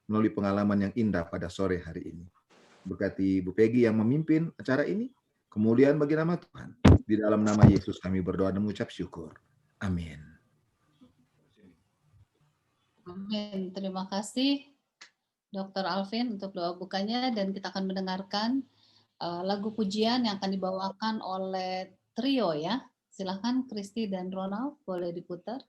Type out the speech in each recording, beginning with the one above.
melalui pengalaman yang indah pada sore hari ini. Berkati Bu Peggy yang memimpin acara ini, kemuliaan bagi nama Tuhan. Di dalam nama Yesus kami berdoa dan mengucap syukur. Amin. Amin. Terima kasih Dr. Alvin untuk doa bukanya, dan kita akan mendengarkan lagu pujian yang akan dibawakan oleh trio ya. Silahkan Kristi dan Ronald, boleh diputar.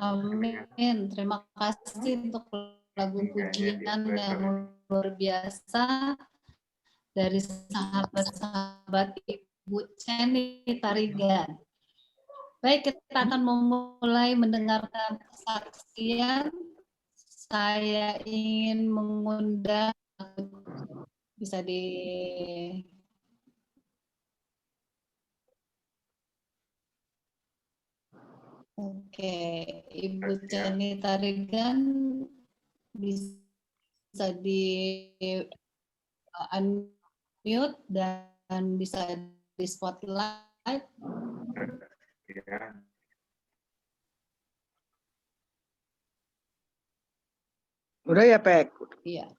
Amin. Terima kasih untuk lagu pujian yang luar biasa dari sahabat-sahabat Ibu Ceni Tarigan. Baik, kita akan memulai mendengarkan kesaksian. Saya ingin mengundang, bisa di Oke, Ibu Ceni Tarigan bisa di unmute dan bisa di spotlight. Udah ya, Pek? Iya.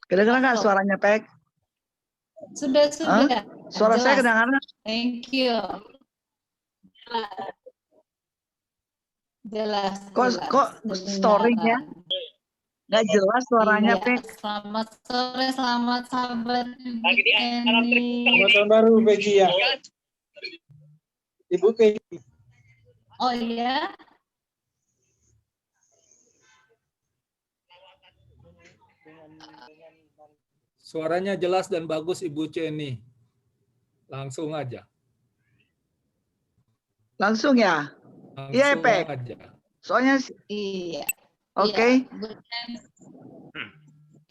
Kedengeran nggak suaranya, Pek? Sudah. Suara jelas. saya kedengaran? Thank you. Jelas. Kok storing ya? Nggak jelas suaranya, Iya. Pek. Selamat sore, selamat sahabat Ibu Ceni. Selamat tahun baru, Peggy ya. Ibu Peggy. Oh iya. Suaranya jelas dan bagus, Ibu Ceni. Langsung aja. Langsung ya? Iya, Pek. Aja. Soalnya Iya. Oke. Bu Chen.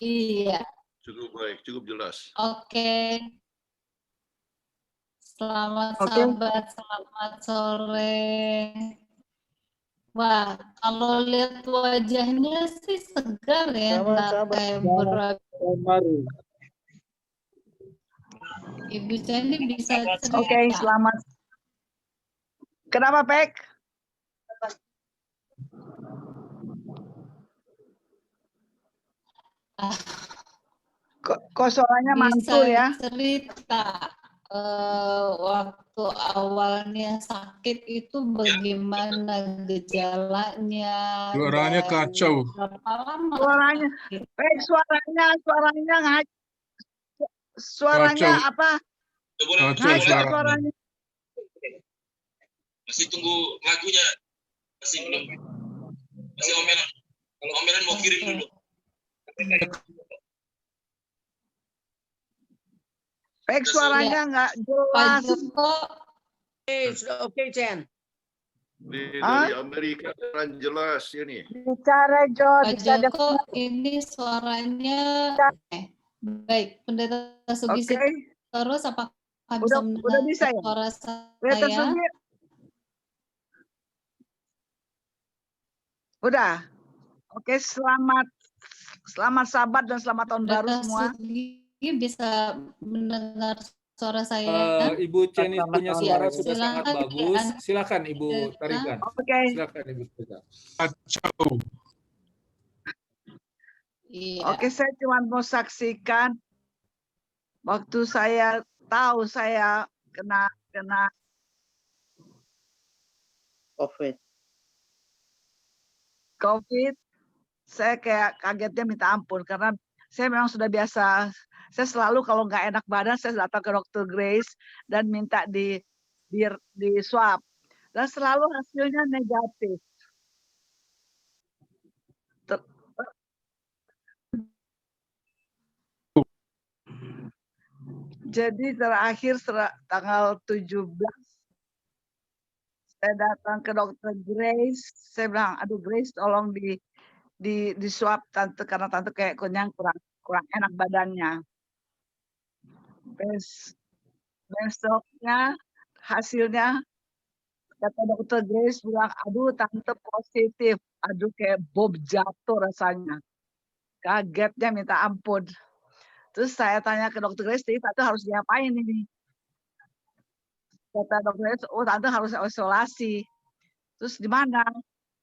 Iya. Cukup baik, cukup jelas. Oke. Selamat Oke. sahabat, selamat sore. Wah, kalau lihat wajahnya sih segar ya, nggak kayak berat. Baru. Ibu Cendi bisa cerita. Oke, selamat. Kenapa, Pek? Ah, Kok suaranya bisa mantul ya? cerita waktu awalnya sakit itu bagaimana gejalanya Suaranya dan kacau. berapa lama Suaranya, sakit? Pek, suaranya Kacau. apa? Kacau Ngaco suaranya. suaranya. Masih tunggu lagunya. Masih belum. Masih omelan. Kalau omelan mau kirim dulu. Pek, suaranya nggak Pak jelas. Joko, Sudah oke, Chen. Hah? Dari Amerika kan jelas ini. Bicara, Jo. Pak Joko, ini suaranya baik. Pendeta Sugisi Oke. terus apakah bisa Udah mendengar bisa ya? suara Pendeta saya? Sugi. Udah. Oke, selamat Sabat dan selamat tahun baru Pendeta semua. Sugi bisa mendengar suara saya? Ibu Ceni punya suara Ya, sudah sangat silakan bagus. Silakan Ibu Pendeta. tarikan. Oke. Silakan Ibu tarikan. Kacau. Iya. Oke, saya cuma mau saksikan waktu saya tahu saya kena COVID, saya kayak kagetnya minta ampun karena saya memang sudah biasa. Saya selalu kalau nggak enak badan saya datang ke Dr. Grace dan minta di swab dan selalu hasilnya negatif. Jadi terakhir tanggal 17 saya datang ke Dr. Grace, saya bilang, aduh Grace tolong di swab tante karena tante kayak kurang enak badannya. Besoknya hasilnya kata Dr. Grace bilang, aduh tante positif, aduh kayak bom jatuh rasanya, kagetnya minta ampun. Terus saya tanya ke Dr. Grace, tante harus diapain ini? Kata Dr. Grace, oh tante harus isolasi. Terus di mana?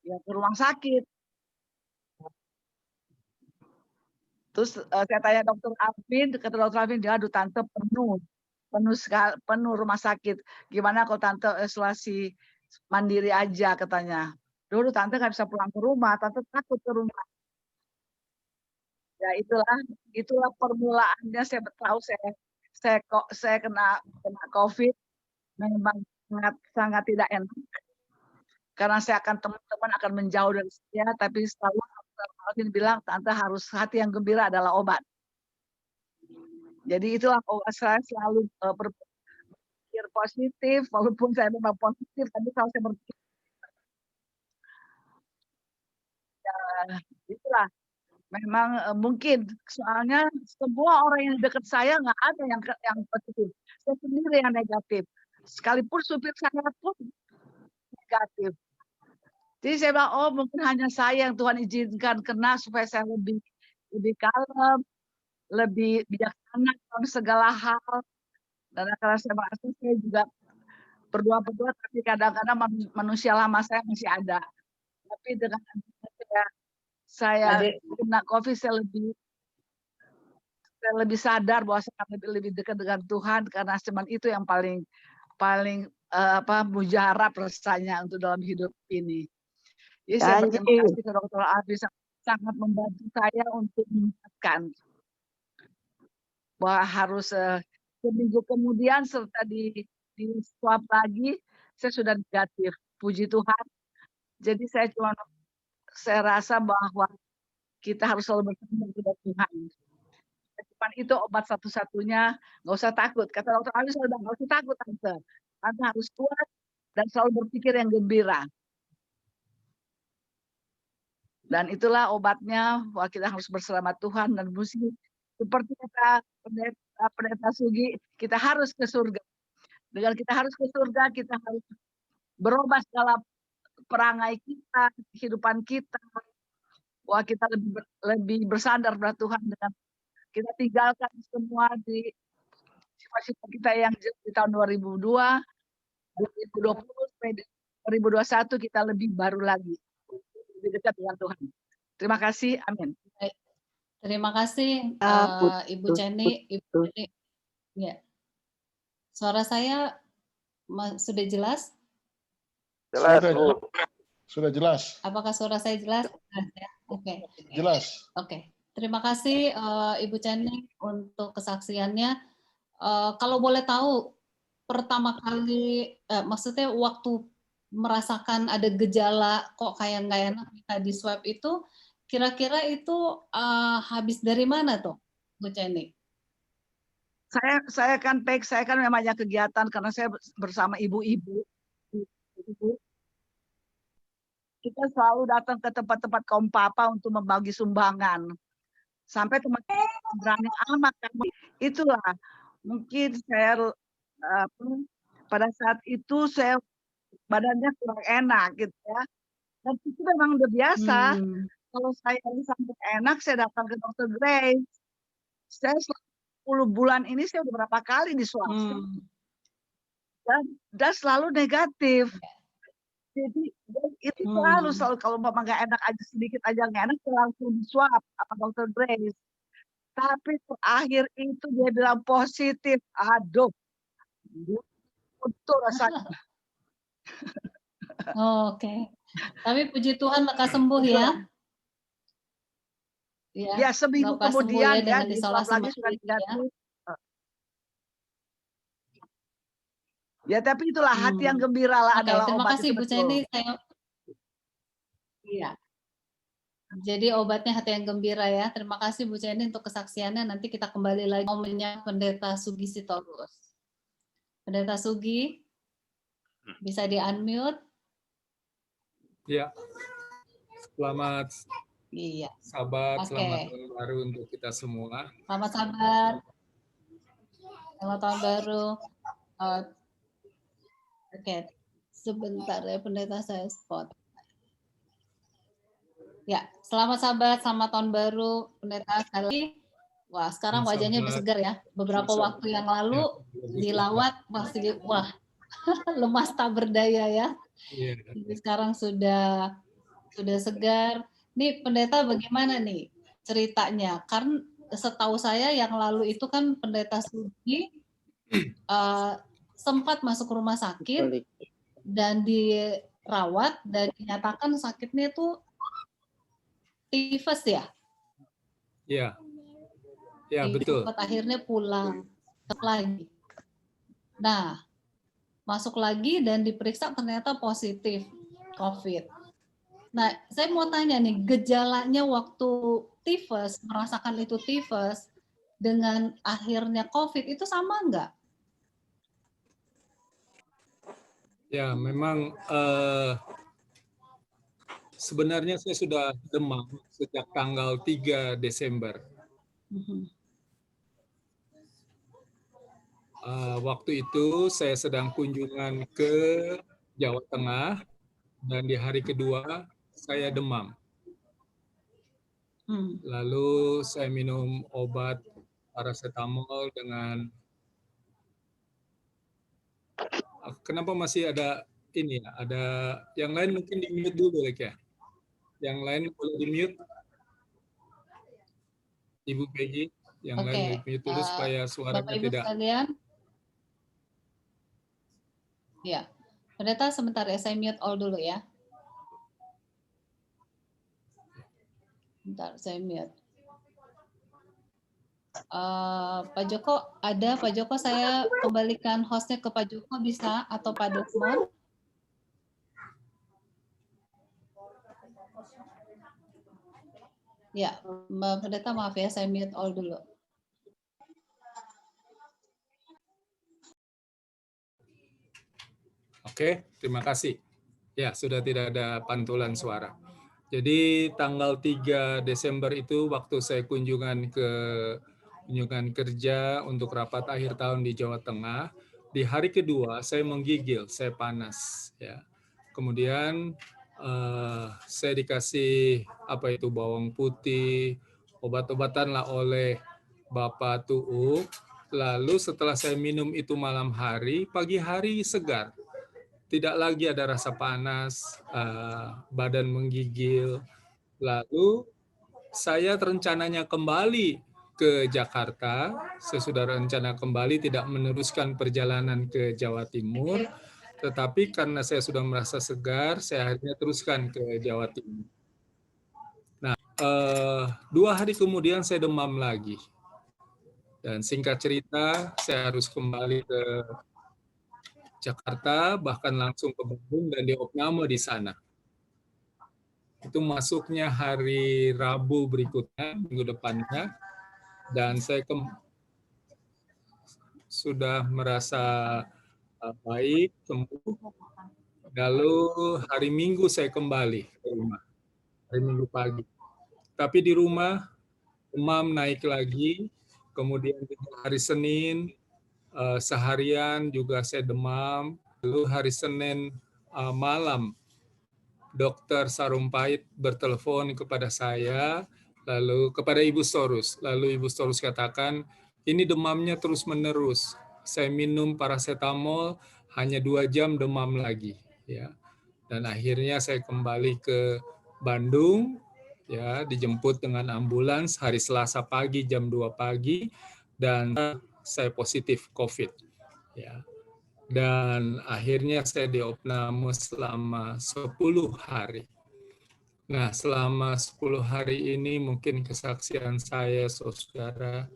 Ya ke rumah sakit. Terus saya tanya Dr. Alvin, kata Dr. Alvin, dia aduh tante penuh rumah sakit. Gimana kalau tante isolasi mandiri aja katanya. Dulu tante nggak bisa pulang ke rumah, tante takut ke rumah. Ya itulah permulaannya saya tahu saya kena COVID, memang sangat tidak enak. Karena teman-teman akan menjauh dari saya, tapi selalu Alvin bilang tante harus hati yang gembira adalah obat. Jadi itulah saya selalu berpikir positif, walaupun saya memang positif, tapi kalau saya berpikir itulah memang mungkin soalnya semua orang yang dekat saya nggak ada yang positif, saya sendiri yang negatif. Sekalipun supir saya pun negatif. Jadi saya bilang, oh mungkin hanya saya yang Tuhan izinkan kena supaya saya lebih kalem, lebih bijaksana dalam segala hal. Dan karena saya merasa saya juga berdoa, tapi kadang-kadang manusia lama saya masih ada. Tapi dengan saya kena COVID, saya lebih sadar bahwa saya lebih dekat dengan Tuhan karena cuman itu yang paling mujarab rasanya untuk dalam hidup ini. Jadi saya berterima kasih ke Dr. Alvin, sangat membantu saya untuk mengingatkan bahwa harus seminggu kemudian serta di swab lagi saya sudah negatif, puji Tuhan. Jadi saya rasa bahwa kita harus selalu berterima kepada Tuhan. Cuman itu obat satu-satunya, nggak usah takut. Kata Dr. Alvin sudah nggak usah takut tante harus kuat dan selalu berpikir yang gembira. Dan itulah obatnya, bahwa kita harus berserah sama Tuhan dan mesti seperti kata pendeta Sugi, kita harus ke surga. Dengan kita harus ke surga, kita harus berubah segala perangai kita, kehidupan kita, bahwa kita lebih bersandar pada Tuhan dengan kita tinggalkan semua di sifat-sifat kita yang di tahun 2002, 2020 sampai 2021 kita lebih baru lagi, lebih dekat dengan Tuhan. Terima kasih, amin. Baik. Terima kasih Ibu Ceni. Ya. Suara saya sudah jelas? Jelas, Sudah, Bu. Sudah jelas. Apakah suara saya jelas? Oke. Jelas. Oke. Terima kasih Ibu Ceni untuk kesaksiannya. Kalau boleh tahu, pertama kali, maksudnya waktu merasakan ada gejala kok kayak nggak enak kita di swab itu, kira-kira itu habis dari mana tuh, Bu Ceni? Saya kan memang banyak kegiatan karena saya bersama ibu-ibu. Kita selalu datang ke tempat-tempat kaum papa untuk membagi sumbangan. Sampai teman-teman berani amat kan. Itulah mungkin saya pada saat itu saya badannya kurang enak gitu ya. Dan itu memang udah biasa. Kalau saya sampai enak, saya datang ke Dr. Grace. Saya 10 bulan ini saya udah berapa kali di swab. Dan selalu negatif. Jadi itu selalu kalau mama nggak enak aja sedikit aja nggak enak, saya langsung di swab sama Dr. Grace. Tapi terakhir itu dia bilang positif. Aduh, betul rasanya. Oke. Tapi puji Tuhan lekas sembuh ya. Ya, seminggu kemudian ya, dengan di swab isolasi lagi sudah negatif. Ya, tapi itulah hati yang gembira lah adalah terima obat kasih itu. Bu Ceni. Iya. Jadi obatnya hati yang gembira ya. Terima kasih Bu Ceni untuk kesaksiannya. Nanti kita kembali lagi momennya Pendeta Sugi Sitorus. Pendeta Sugi, bisa di-unmute? Ya. Selamat Sabat, selamat tahun baru untuk kita semua. Selamat Sabat. Selamat tahun baru. Oke, sebentar ya pendeta saya spot. Ya, selamat Sabat, selamat tahun baru pendeta sekali. Wah, sekarang wajahnya lebih segar ya. Beberapa waktu yang lalu dilawat masih lemas tak berdaya ya. Jadi sekarang sudah segar. Nih pendeta bagaimana nih ceritanya? Karena setahu saya yang lalu itu kan pendeta Sugi sempat masuk rumah sakit dan dirawat dan dinyatakan sakitnya itu tifus ya? Iya. Ya, betul. Akhirnya pulang lagi. Nah, masuk lagi dan diperiksa ternyata positif COVID. Nah, saya mau tanya nih, gejalanya waktu tifus, merasakan itu tifus, dengan akhirnya COVID itu sama nggak? Ya, memang sebenarnya saya sudah demam sejak tanggal 3 Desember. Waktu itu saya sedang kunjungan ke Jawa Tengah dan di hari kedua saya demam. Lalu saya minum obat paracetamol dengan kenapa masih ada ini ya? Ada yang lain mungkin di-mute dulu ya. Yang lain boleh di-mute. Ibu Peggy, yang lain di-mute dulu supaya suaranya Bapak Ibu tidak. Sekalian. Ya. Pendeta sebentar ya, saya mute all dulu ya. Bentar, saya mute. Pak Joko, ada Pak Joko, saya kembalikan hostnya ke Pak Joko bisa atau Pak Desmond? Ya, Mbak Pendeta maaf ya, saya mute all dulu. Oke, terima kasih. Ya, sudah tidak ada pantulan suara. Jadi tanggal 3 Desember itu waktu saya kunjungan kerja untuk rapat akhir tahun di Jawa Tengah. Di hari kedua saya menggigil, saya panas. Ya. Kemudian saya dikasih bawang putih, obat-obatan lah oleh Bapak Tuuk. Lalu setelah saya minum itu malam hari, pagi hari segar. Tidak lagi ada rasa panas, badan menggigil. Lalu saya rencananya kembali ke Jakarta. Saya sudah rencana kembali, tidak meneruskan perjalanan ke Jawa Timur. Tetapi karena saya sudah merasa segar, saya akhirnya teruskan ke Jawa Timur. Nah, 2 hari kemudian saya demam lagi. Dan singkat cerita, saya harus kembali ke Jakarta, bahkan langsung ke Bandung dan diopname di sana. Itu masuknya hari Rabu berikutnya, minggu depannya, dan saya sudah merasa baik, sembuh. Lalu hari Minggu saya kembali ke rumah, hari Minggu pagi. Tapi di rumah demam naik lagi, kemudian hari Senin seharian juga saya demam. Lalu hari Senin malam, Dokter Sarumpait bertelepon kepada saya, lalu kepada Ibu Storus. Lalu Ibu Storus katakan, ini demamnya terus-menerus. Saya minum paracetamol, hanya 2 jam demam lagi. Ya. Dan akhirnya saya kembali ke Bandung, ya, dijemput dengan ambulans hari Selasa pagi jam 2 pagi, dan saya positif COVID. Ya. Dan akhirnya saya diopname selama 10 hari. Nah, selama 10 hari ini mungkin kesaksian saya, saudara,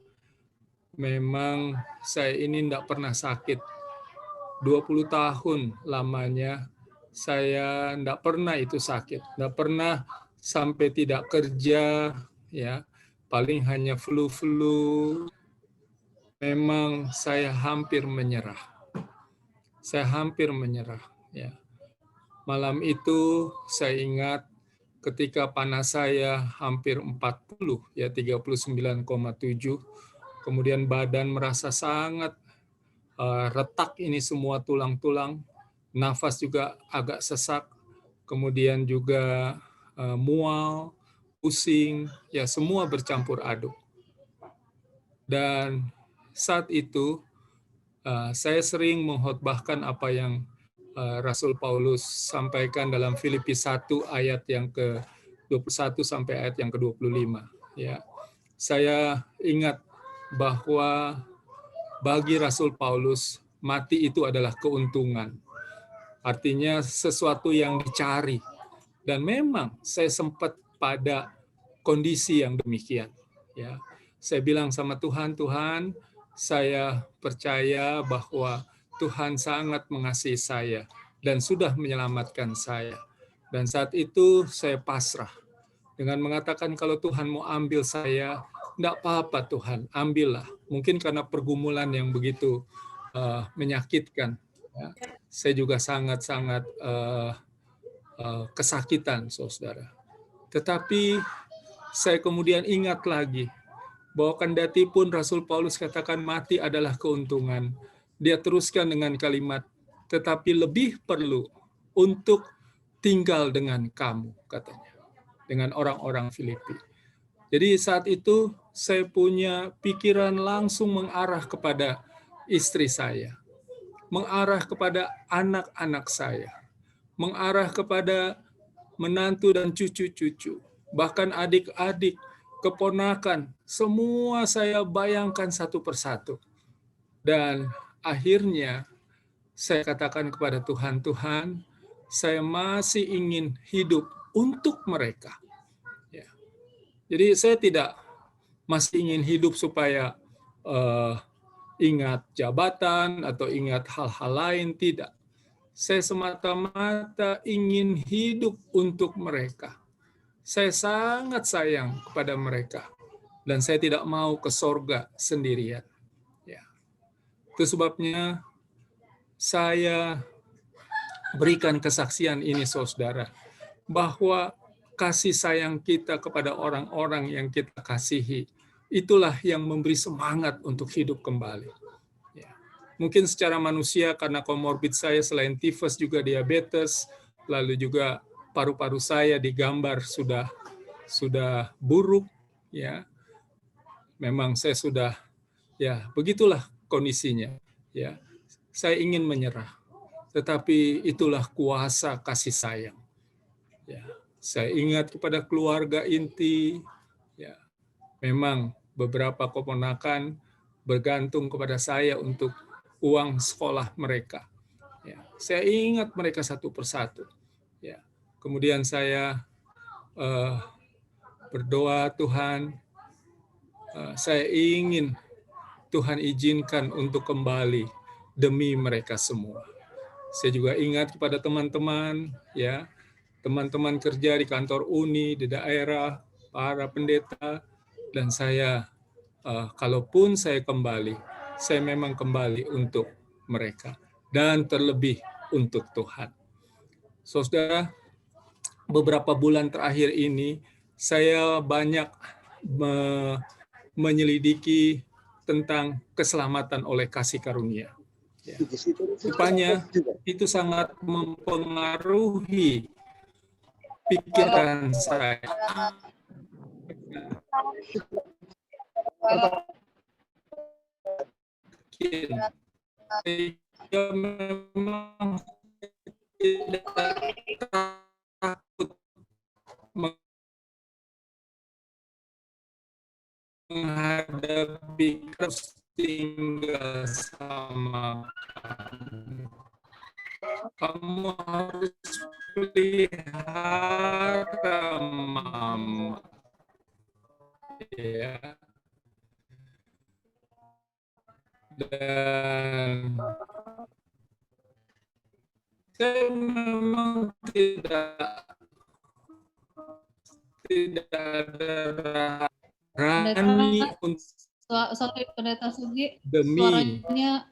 memang saya ini tidak pernah sakit. 20 tahun lamanya saya tidak pernah itu sakit. Tidak pernah sampai tidak kerja, ya, paling hanya flu-flu. Memang saya hampir menyerah. Saya hampir menyerah. Ya. Malam itu saya ingat ketika panas saya hampir 40, ya 39,7. Kemudian badan merasa sangat retak ini semua tulang-tulang. Nafas juga agak sesak. Kemudian juga mual, pusing, ya semua bercampur aduk. Dan saat itu saya sering mengkhotbahkan apa yang Rasul Paulus sampaikan dalam Filipi 1 ayat yang ke-21 sampai ayat yang ke-25. Ya. Saya ingat bahwa bagi Rasul Paulus, mati itu adalah keuntungan. Artinya sesuatu yang dicari. Dan memang saya sempat pada kondisi yang demikian. Ya. Saya bilang sama Tuhan, Tuhan, saya percaya bahwa Tuhan sangat mengasihi saya dan sudah menyelamatkan saya. Dan saat itu saya pasrah dengan mengatakan kalau Tuhan mau ambil saya, enggak apa-apa Tuhan, ambillah. Mungkin karena pergumulan yang begitu menyakitkan. Ya. Saya juga sangat-sangat kesakitan, saudara. Tetapi saya kemudian ingat lagi bahwa kendati pun Rasul Paulus katakan mati adalah keuntungan. Dia teruskan dengan kalimat, tetapi lebih perlu untuk tinggal dengan kamu, katanya. Dengan orang-orang Filipi. Jadi saat itu saya punya pikiran langsung mengarah kepada istri saya. Mengarah kepada anak-anak saya. Mengarah kepada menantu dan cucu-cucu. Bahkan adik-adik, keponakan, semua saya bayangkan satu persatu. Dan akhirnya saya katakan kepada Tuhan, Tuhan, saya masih ingin hidup untuk mereka. Ya. Jadi saya tidak masih ingin hidup supaya ingat jabatan atau ingat hal-hal lain, tidak. Saya semata-mata ingin hidup untuk mereka. Saya sangat sayang kepada mereka. Dan saya tidak mau ke sorga sendirian. Ya. Itu sebabnya saya berikan kesaksian ini, saudara. Bahwa kasih sayang kita kepada orang-orang yang kita kasihi, itulah yang memberi semangat untuk hidup kembali. Ya. Mungkin secara manusia karena komorbid saya selain tifus juga diabetes, lalu juga paru-paru saya digambar sudah buruk, ya. Memang saya sudah, ya begitulah kondisinya, ya. Saya ingin menyerah, tetapi itulah kuasa kasih sayang. Ya. Saya ingat kepada keluarga inti, ya. Memang beberapa keponakan bergantung kepada saya untuk uang sekolah mereka. Ya. Saya ingat mereka satu persatu. Ya. Kemudian saya berdoa, Tuhan, saya ingin Tuhan izinkan untuk kembali demi mereka semua. Saya juga ingat kepada teman-teman, ya, teman-teman kerja di kantor uni, di daerah, para pendeta, dan saya, kalaupun saya kembali, saya memang kembali untuk mereka, dan terlebih untuk Tuhan. Saudara, beberapa bulan terakhir ini, saya banyak menyelidiki tentang keselamatan oleh kasih karunia. Ya. Rupanya itu sangat mempengaruhi pikiran saya. Saya memang tidak takut menghadapi terus tinggal sama kamu. Kamu harus pelihara mama. Ya. Dan saya memang tidak ada berani untuk Sorry, Pendeta Sugi, demi suaranya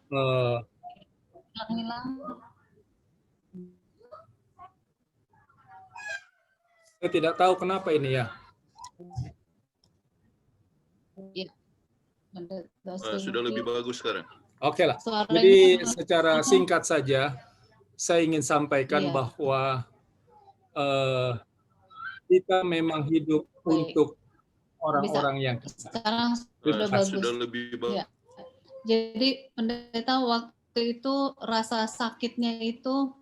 hilang. Saya tidak tahu kenapa ini ya. Ya. Sudah lebih bagus sekarang. Oke lah. Suaranya Jadi secara singkat saja, saya ingin sampaikan Iya. bahwa kita memang hidup untuk orang-orang yang kita. Sekarang sudah bagus. Sudah lebih bagus. Ya. Jadi pendeta waktu itu rasa sakitnya itu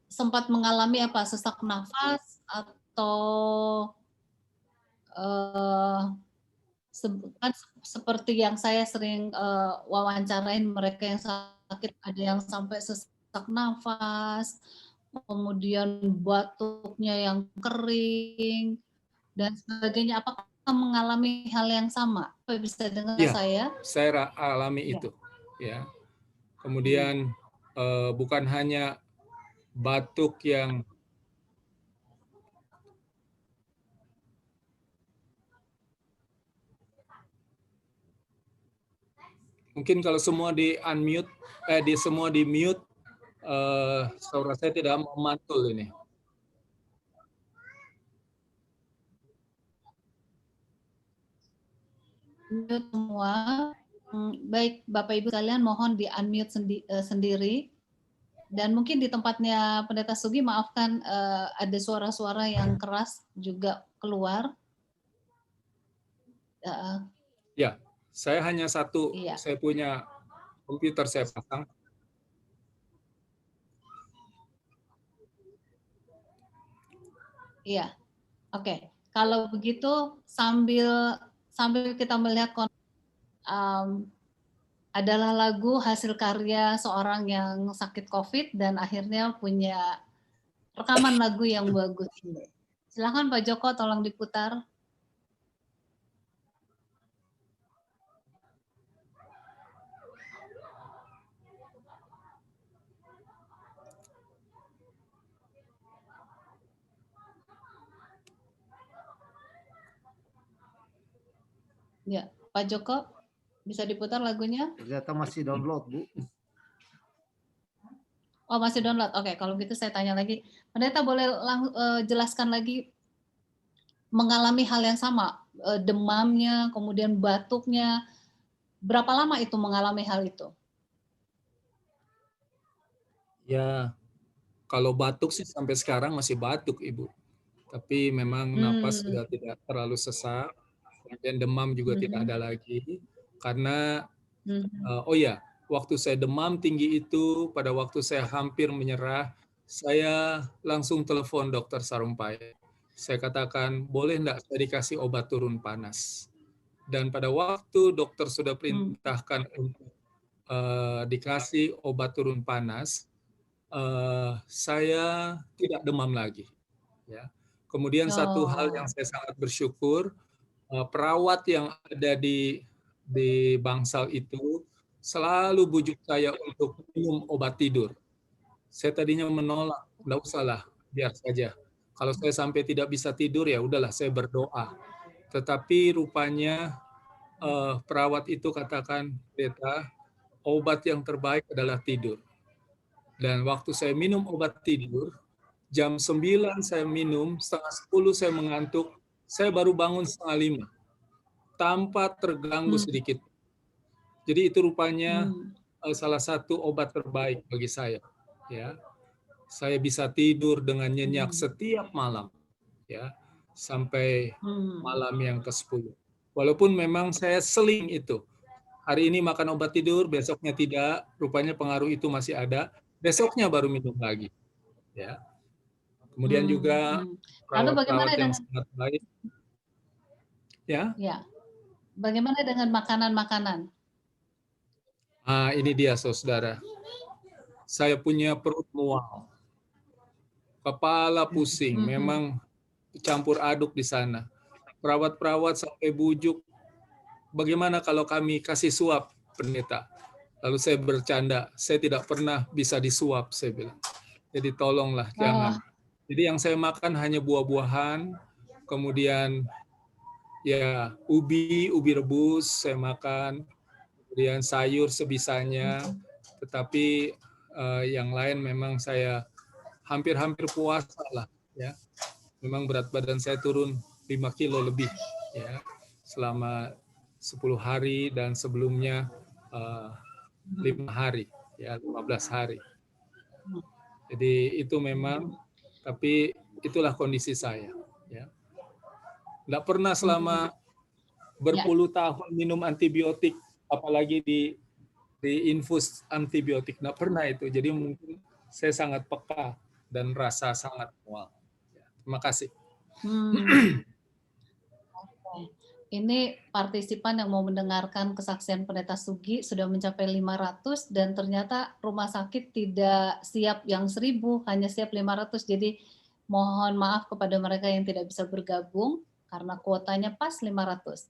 sempat mengalami apa? Sesak nafas atau kan seperti yang saya sering wawancarain mereka yang sakit, ada yang sampai sesak nafas, kemudian batuknya yang kering dan sebagainya. Apakah mengalami hal yang sama? Apa bisa dengar Ya, saya? Saya alami itu. Ya. Kemudian bukan hanya batuk yang mungkin kalau semua di unmute, semua di mute, suara saya tidak memantul ini. Semua, baik Bapak Ibu sekalian, mohon di unmute sendiri. Dan mungkin di tempatnya Pendeta Sugi, maafkan ada suara-suara yang keras juga keluar. Ya, saya hanya satu, Iya. saya punya komputer saya pasang. Iya, oke. Kalau begitu sambil kita melihat adalah lagu hasil karya seorang yang sakit COVID dan akhirnya punya rekaman lagu yang bagus ini. Silakan Pak Joko, tolong diputar. Ya, Pak Joko, bisa diputar lagunya? Ternyata masih download, Bu. Oh, masih download. Oke, kalau gitu saya tanya lagi. Pendeta boleh jelaskan lagi mengalami hal yang sama, demamnya, kemudian batuknya, berapa lama itu mengalami hal itu? Ya, kalau batuk sih sampai sekarang masih batuk, Ibu. Tapi memang napas sudah tidak terlalu sesak, kemudian demam juga tidak ada lagi. Karena, oh ya, waktu saya demam tinggi itu, pada waktu saya hampir menyerah, saya langsung telepon Dokter Sarumpait. Saya katakan, boleh enggak saya dikasih obat turun panas? Dan pada waktu dokter sudah perintahkan untuk dikasih obat turun panas, saya tidak demam lagi. Ya. Kemudian satu hal yang saya sangat bersyukur, perawat yang ada di bangsal itu selalu bujuk saya untuk minum obat tidur. Saya tadinya menolak, enggak usahlah, biar saja. Kalau saya sampai tidak bisa tidur, ya udahlah saya berdoa. Tetapi rupanya perawat itu katakan, Beta, obat yang terbaik adalah tidur. Dan waktu saya minum obat tidur, jam 9 saya minum, setengah 10 saya mengantuk, saya baru bangun setengah 5, tanpa terganggu sedikit. Jadi itu rupanya salah satu obat terbaik bagi saya. Ya, saya bisa tidur dengan nyenyak setiap malam, ya, sampai malam yang ke-10. Walaupun memang saya seling itu. Hari ini makan obat tidur, besoknya tidak, rupanya pengaruh itu masih ada, besoknya baru minum lagi. Ya. Kemudian juga Lalu bagaimana perawat-perawat yang dengan sangat baik. Ya. Ya. Bagaimana dengan makanan-makanan? Ini dia, saudara. Saya punya perut mual, kepala pusing, memang campur aduk di sana. Perawat-perawat sampai bujuk, bagaimana kalau kami kasih suap, pendeta? Lalu saya bercanda, saya tidak pernah bisa disuap, saya bilang. Jadi tolonglah, jangan. Jadi yang saya makan hanya buah-buahan, kemudian ya ubi rebus saya makan, kemudian sayur sebisanya, tetapi yang lain memang saya hampir-hampir puasa lah, ya. Memang berat badan saya turun 5 kilo lebih, ya, selama 10 hari dan sebelumnya 5 hari, ya 15 hari. Jadi itu memang, tapi itulah kondisi saya. Ya. Nggak pernah selama berpuluh tahun minum antibiotik, apalagi di infus antibiotik, nggak pernah itu. Jadi mungkin saya sangat peka dan rasa sangat mual. Ya, terima kasih. Ini partisipan yang mau mendengarkan kesaksian Pendeta Sugi sudah mencapai 500 dan ternyata rumah sakit tidak siap yang 1000, hanya siap 500. Jadi mohon maaf kepada mereka yang tidak bisa bergabung karena kuotanya pas 500.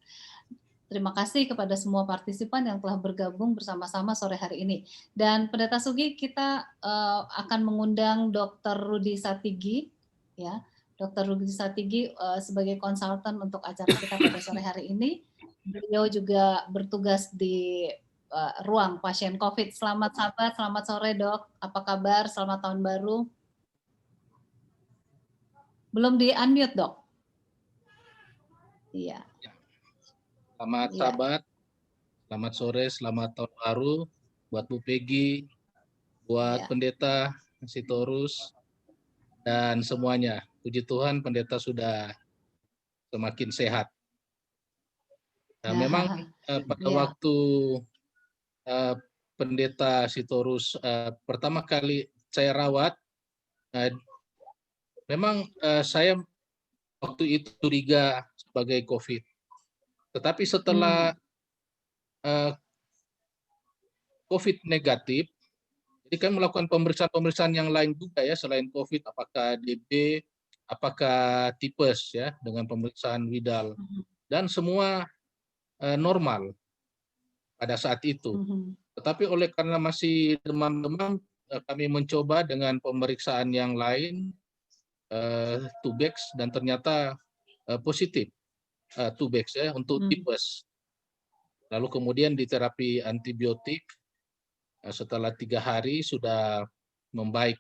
Terima kasih kepada semua partisipan yang telah bergabung bersama-sama sore hari ini. Dan Pendeta Sugi, kita akan mengundang Dr. Rudi Satigi, ya. Dr. Rudi Satigi sebagai konsultan untuk acara kita pada sore hari ini. Beliau juga bertugas di ruang pasien COVID. Selamat sahabat, selamat sore Dok. Apa kabar? Selamat tahun baru. Belum di-unmute Dok? Iya. Selamat sahabat, selamat sore, selamat tahun baru buat Bu Peggy, buat Pendeta Sitorus, dan semuanya. Puji Tuhan pendeta sudah semakin sehat. Nah, memang pada waktu pendeta Sitorus pertama kali saya rawat, memang saya waktu itu curiga sebagai COVID. Tetapi setelah COVID negatif, jadi kan melakukan pemeriksaan-pemeriksaan yang lain juga ya selain COVID, apakah DB, apakah tipes ya dengan pemeriksaan Widal, dan semua normal pada saat itu. Tetapi oleh karena masih demam-demam, kami mencoba dengan pemeriksaan yang lain, Tubex, dan ternyata positif Tubex ya untuk tipes. Lalu kemudian diterapi antibiotik, setelah 3 hari sudah membaik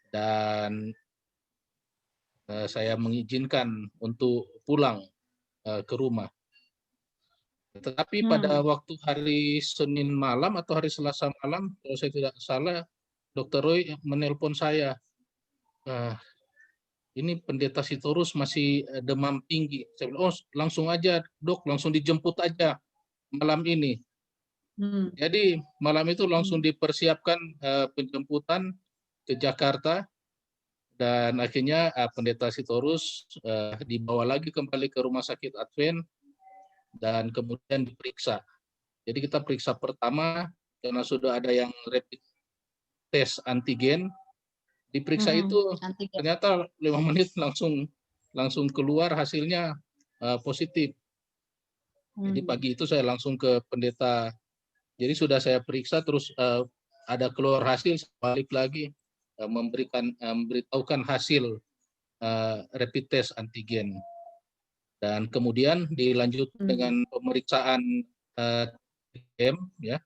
dan saya mengizinkan untuk pulang ke rumah. Tetapi pada waktu hari Senin malam atau hari Selasa malam, kalau saya tidak salah, Dr. Roy menelpon saya. Ini pendeta Sitorus masih demam tinggi. Saya bilang, oh langsung aja dok, langsung dijemput aja malam ini. Jadi malam itu langsung dipersiapkan penjemputan ke Jakarta dan akhirnya pendeta Sitorus dibawa lagi kembali ke rumah sakit Advent dan kemudian diperiksa. Jadi kita periksa pertama karena sudah ada yang rapid test antigen. Diperiksa itu Antigen. ternyata 5 menit langsung keluar hasilnya positif. Jadi pagi itu saya langsung ke pendeta. Jadi sudah saya periksa terus ada keluar hasil, balik lagi memberitahukan hasil rapid test antigen. Dan kemudian dilanjut dengan pemeriksaan TCM ya.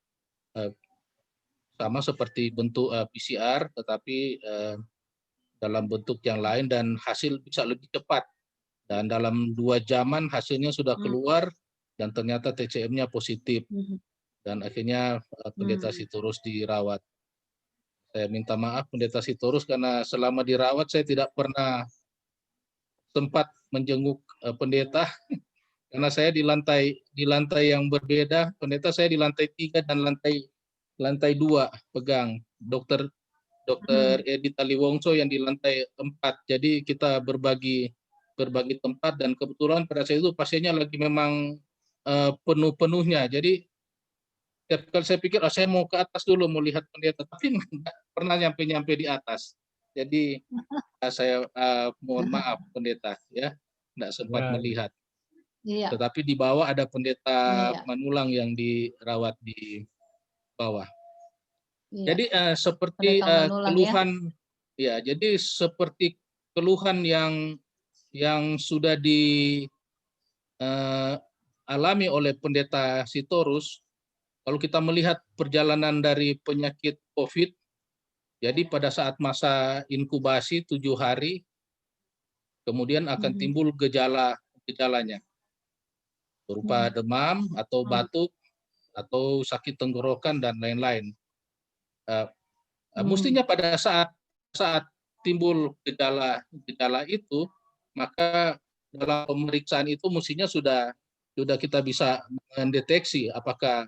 Sama seperti bentuk PCR tetapi dalam bentuk yang lain dan hasil bisa lebih cepat. Dan dalam 2 jaman hasilnya sudah keluar dan ternyata TCM-nya positif. Dan akhirnya pendeta Sitorus dirawat. Saya minta maaf pendeta Sitorus karena selama dirawat saya tidak pernah sempat menjenguk pendeta karena saya di lantai yang berbeda. Pendeta saya di lantai 3 dan lantai 2 pegang. Dokter Edi Taliwongso yang di lantai 4. Jadi kita berbagi tempat dan kebetulan pada saat itu pasiennya lagi memang penuh-penuhnya. Jadi setiap kali saya pikir saya mau ke atas dulu mau lihat pendeta, tapi nggak pernah nyampe di atas. Jadi saya mohon maaf pendeta ya, nggak sempat melihat. Iya. Tetapi di bawah ada pendeta Manulang yang dirawat di bawah. Iya. Jadi seperti keluhan ya, jadi seperti keluhan yang sudah dialami oleh pendeta Sitorus. Kalau kita melihat perjalanan dari penyakit COVID, jadi pada saat masa inkubasi 7 hari, kemudian akan timbul gejalanya berupa demam atau batuk atau sakit tenggorokan dan lain-lain. Mestinya pada saat timbul gejala itu, maka dalam pemeriksaan itu mestinya sudah kita bisa mendeteksi apakah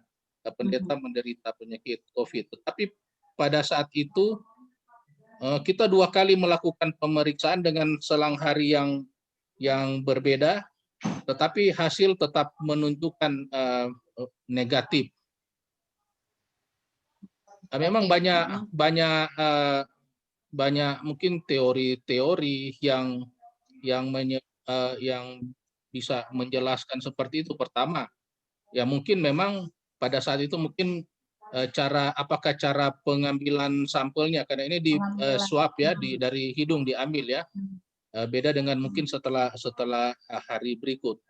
pendeta menderita penyakit COVID. Tetapi pada saat itu kita 2 kali melakukan pemeriksaan dengan selang hari yang berbeda, tetapi hasil tetap menunjukkan negatif. Memang banyak mungkin teori-teori yang bisa menjelaskan seperti itu. Pertama, ya mungkin memang pada saat itu mungkin apakah cara pengambilan sampelnya karena ini di swab ya dari hidung diambil ya. Beda dengan mungkin setelah hari berikut.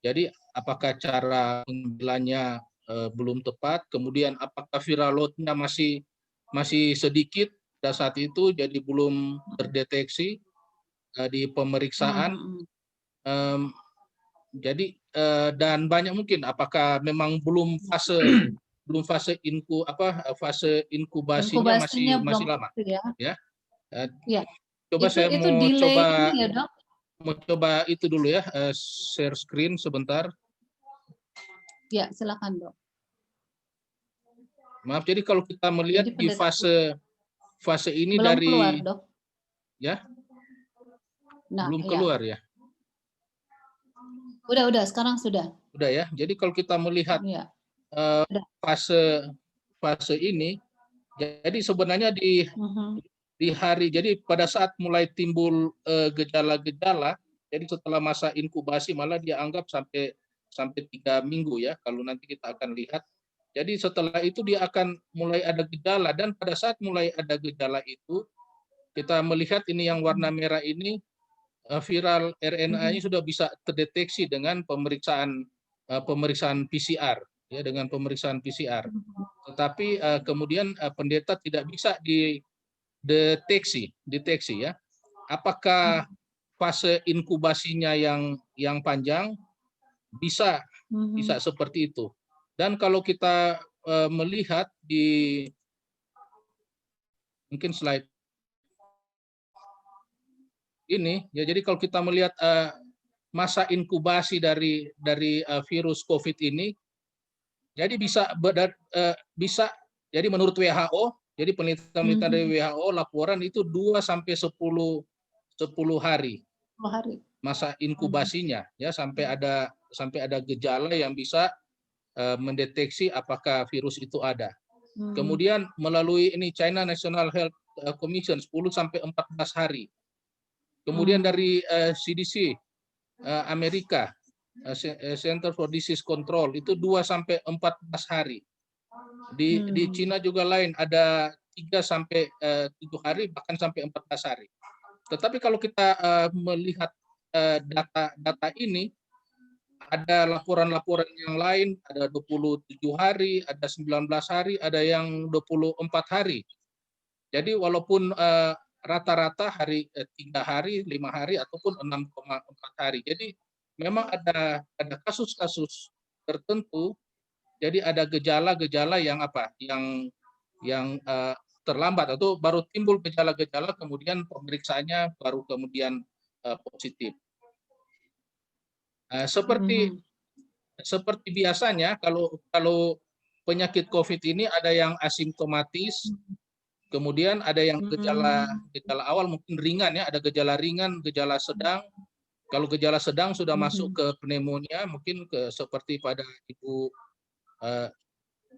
Jadi apakah cara pengambilannya belum tepat, kemudian apakah viral load-nya masih sedikit pada saat itu jadi belum terdeteksi di pemeriksaan. Jadi dan banyak mungkin apakah memang belum fase inkubasinya masih lama ya. Coba saya mau coba itu dulu ya, share screen sebentar. Ya, silakan dok. Maaf, jadi kalau kita melihat di fase ini belum dari keluar, dok. Ya, belum Ya. keluar ya. Udah, sekarang sudah. Udah ya. Jadi kalau kita melihat fase ini, jadi sebenarnya di hari, jadi pada saat mulai timbul gejala-gejala, jadi setelah masa inkubasi malah dia anggap sampai 3 minggu ya, kalau nanti kita akan lihat. Jadi setelah itu dia akan mulai ada gejala dan pada saat mulai ada gejala itu kita melihat ini yang warna merah ini viral RNA-nya sudah bisa terdeteksi dengan pemeriksaan PCR ya, dengan pemeriksaan PCR. Tetapi kemudian pendeta tidak bisa deteksi ya. Apakah fase inkubasinya yang panjang bisa seperti itu. Dan kalau kita melihat di mungkin slide ini ya, jadi kalau kita melihat masa inkubasi dari virus COVID ini, jadi bisa jadi menurut WHO, jadi penelitian dari WHO laporan itu 2 sampai 10 hari masa inkubasinya ya, sampai ada gejala yang bisa mendeteksi apakah virus itu ada. Kemudian melalui ini China National Health Commission 10 sampai 14 hari. Kemudian dari CDC Amerika, Center for Disease Control itu 2 sampai 14 hari. Di Cina juga lain, ada 3 sampai 7 hari, bahkan sampai 14 hari. Tetapi kalau kita melihat data ini, ada laporan-laporan yang lain, ada 27 hari, ada 19 hari, ada yang 24 hari. Jadi walaupun rata-rata 3 hari, 5 hari, ataupun 6,4 hari. Jadi memang ada kasus-kasus tertentu, jadi ada gejala-gejala yang terlambat atau baru timbul gejala-gejala, kemudian pemeriksaannya baru kemudian positif. Seperti biasanya kalau penyakit COVID ini ada yang asimptomatis, kemudian ada yang gejala awal mungkin ringan ya, ada gejala ringan, gejala sedang. Kalau gejala sedang sudah masuk ke pneumonia, mungkin seperti pada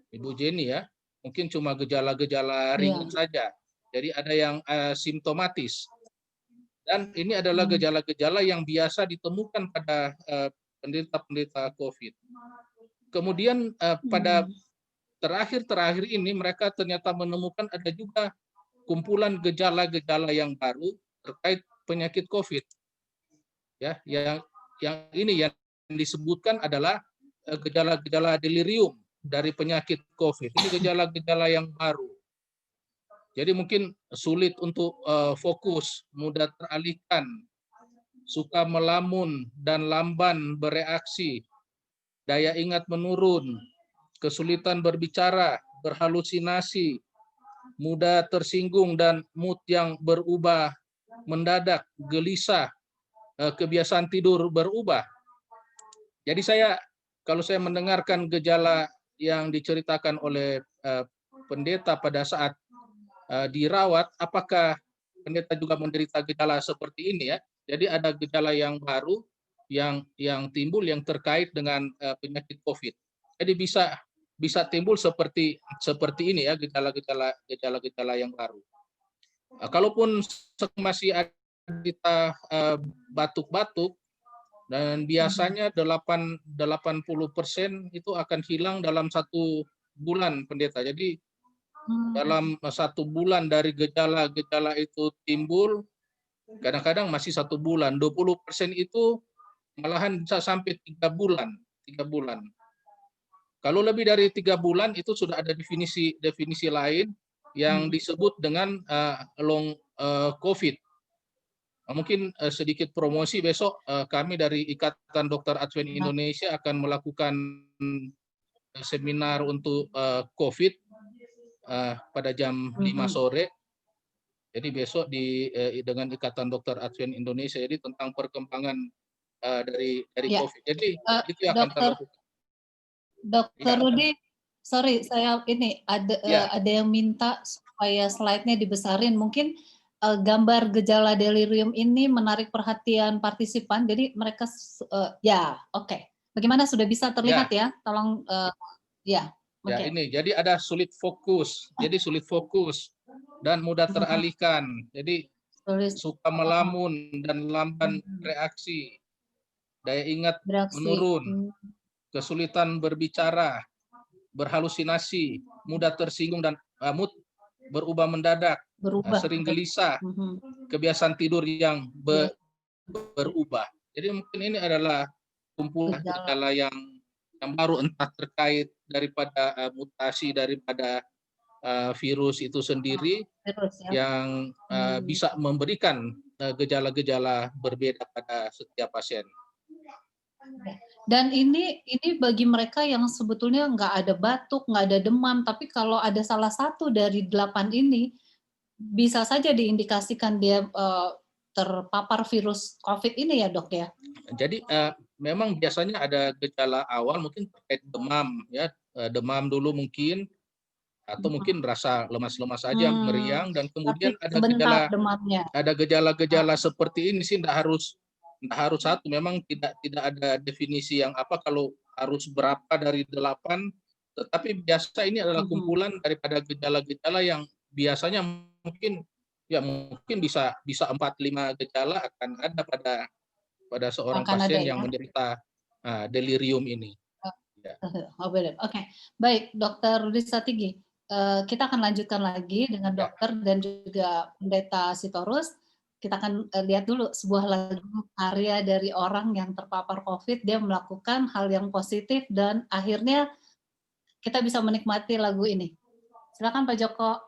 Ibu Jenny ya, mungkin cuma gejala-gejala ringan saja. Jadi ada yang simptomatis. Dan ini adalah gejala-gejala yang biasa ditemukan pada penderita COVID. Kemudian pada terakhir ini mereka ternyata menemukan ada juga kumpulan gejala-gejala yang baru terkait penyakit COVID. Ya, yang ini yang disebutkan adalah gejala-gejala delirium dari penyakit COVID. Ini gejala-gejala yang baru. Jadi mungkin sulit untuk fokus, mudah teralihkan, suka melamun dan lamban bereaksi, daya ingat menurun, kesulitan berbicara, berhalusinasi, mudah tersinggung dan mood yang berubah mendadak, gelisah, kebiasaan tidur berubah. Jadi kalau saya mendengarkan gejala yang diceritakan oleh pendeta pada saat dirawat, apakah pendeta juga menderita gejala seperti ini ya? Jadi ada gejala yang baru yang timbul yang terkait dengan penyakit COVID. Jadi bisa timbul seperti ini ya, gejala-gejala yang baru. Kalaupun masih ada batuk-batuk, dan biasanya 80% itu akan hilang dalam 1 bulan, pendeta. Jadi dalam 1 bulan dari gejala-gejala itu timbul, kadang-kadang masih 1 bulan. 20% itu malahan bisa sampai 3 bulan. Kalau lebih dari 3 bulan itu sudah ada definisi lain yang disebut dengan long COVID. Mungkin sedikit promosi, besok kami dari Ikatan Dokter Advent Indonesia akan melakukan seminar untuk COVID pada jam 5 sore. Jadi besok dengan Ikatan Dokter Advent Indonesia, jadi tentang perkembangan dari COVID. Jadi itu yang akan kita lakukan. Dokter Rudi, sorry, saya ini ada yang minta supaya slide-nya dibesarin. Mungkin gambar gejala delirium ini menarik perhatian partisipan. Jadi mereka oke. Bagaimana, sudah bisa terlihat ya? Tolong Okay. Ini jadi ada sulit fokus. Jadi sulit fokus dan mudah teralihkan. Jadi suka melamun dan lamban reaksi. Daya ingat menurun. Kesulitan berbicara, berhalusinasi, mudah tersinggung dan mood berubah mendadak, sering gelisah, kebiasaan tidur yang berubah. Jadi mungkin ini adalah kumpulan gejala yang baru, entah terkait daripada mutasi daripada virus itu sendiri, virus ya. yang bisa memberikan gejala-gejala berbeda pada setiap pasien. Dan ini bagi mereka yang sebetulnya nggak ada batuk, nggak ada demam, tapi kalau ada salah satu dari 8 ini, bisa saja diindikasikan dia terpapar virus COVID ini ya, Dok ya? Jadi memang biasanya ada gejala awal mungkin terkait demam ya, demam dulu mungkin, atau mungkin rasa lemas-lemas saja, meriang, dan kemudian ada gejala-gejala seperti ini sih tidak harus satu, memang tidak ada definisi yang apa kalau harus berapa dari 8, tetapi biasa ini adalah kumpulan daripada gejala-gejala yang biasanya mungkin bisa 4-5 gejala akan ada pada seorang pasien yang menderita delirium ini. Oke, baik, Dokter Rudi Satigi. Kita akan lanjutkan lagi dengan dokter dan juga Pendeta Sitorus. Kita akan lihat dulu sebuah lagu karya dari orang yang terpapar COVID, dia melakukan hal yang positif dan akhirnya kita bisa menikmati lagu ini. Silakan Pak Joko.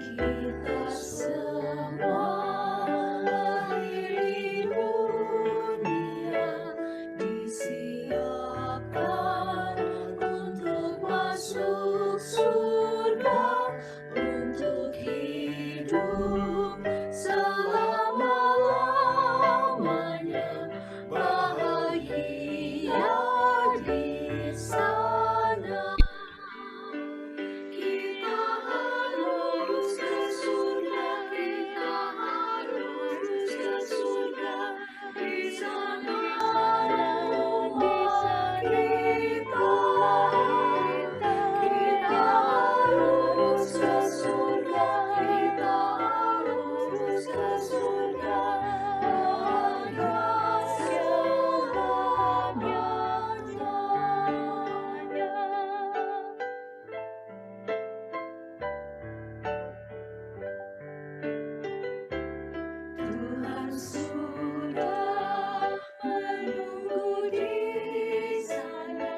Kita semua lahir di dunia, disiapkan untuk masuk surga, untuk hidup selama-lamanya, bahagia di sana. Kita harus ke surga, kita harus ke surga, di sana rumah kita. Kita harus ke surga, kita harus ke surga, bahagia selamanya. Tuhan sudah menunggu di sana,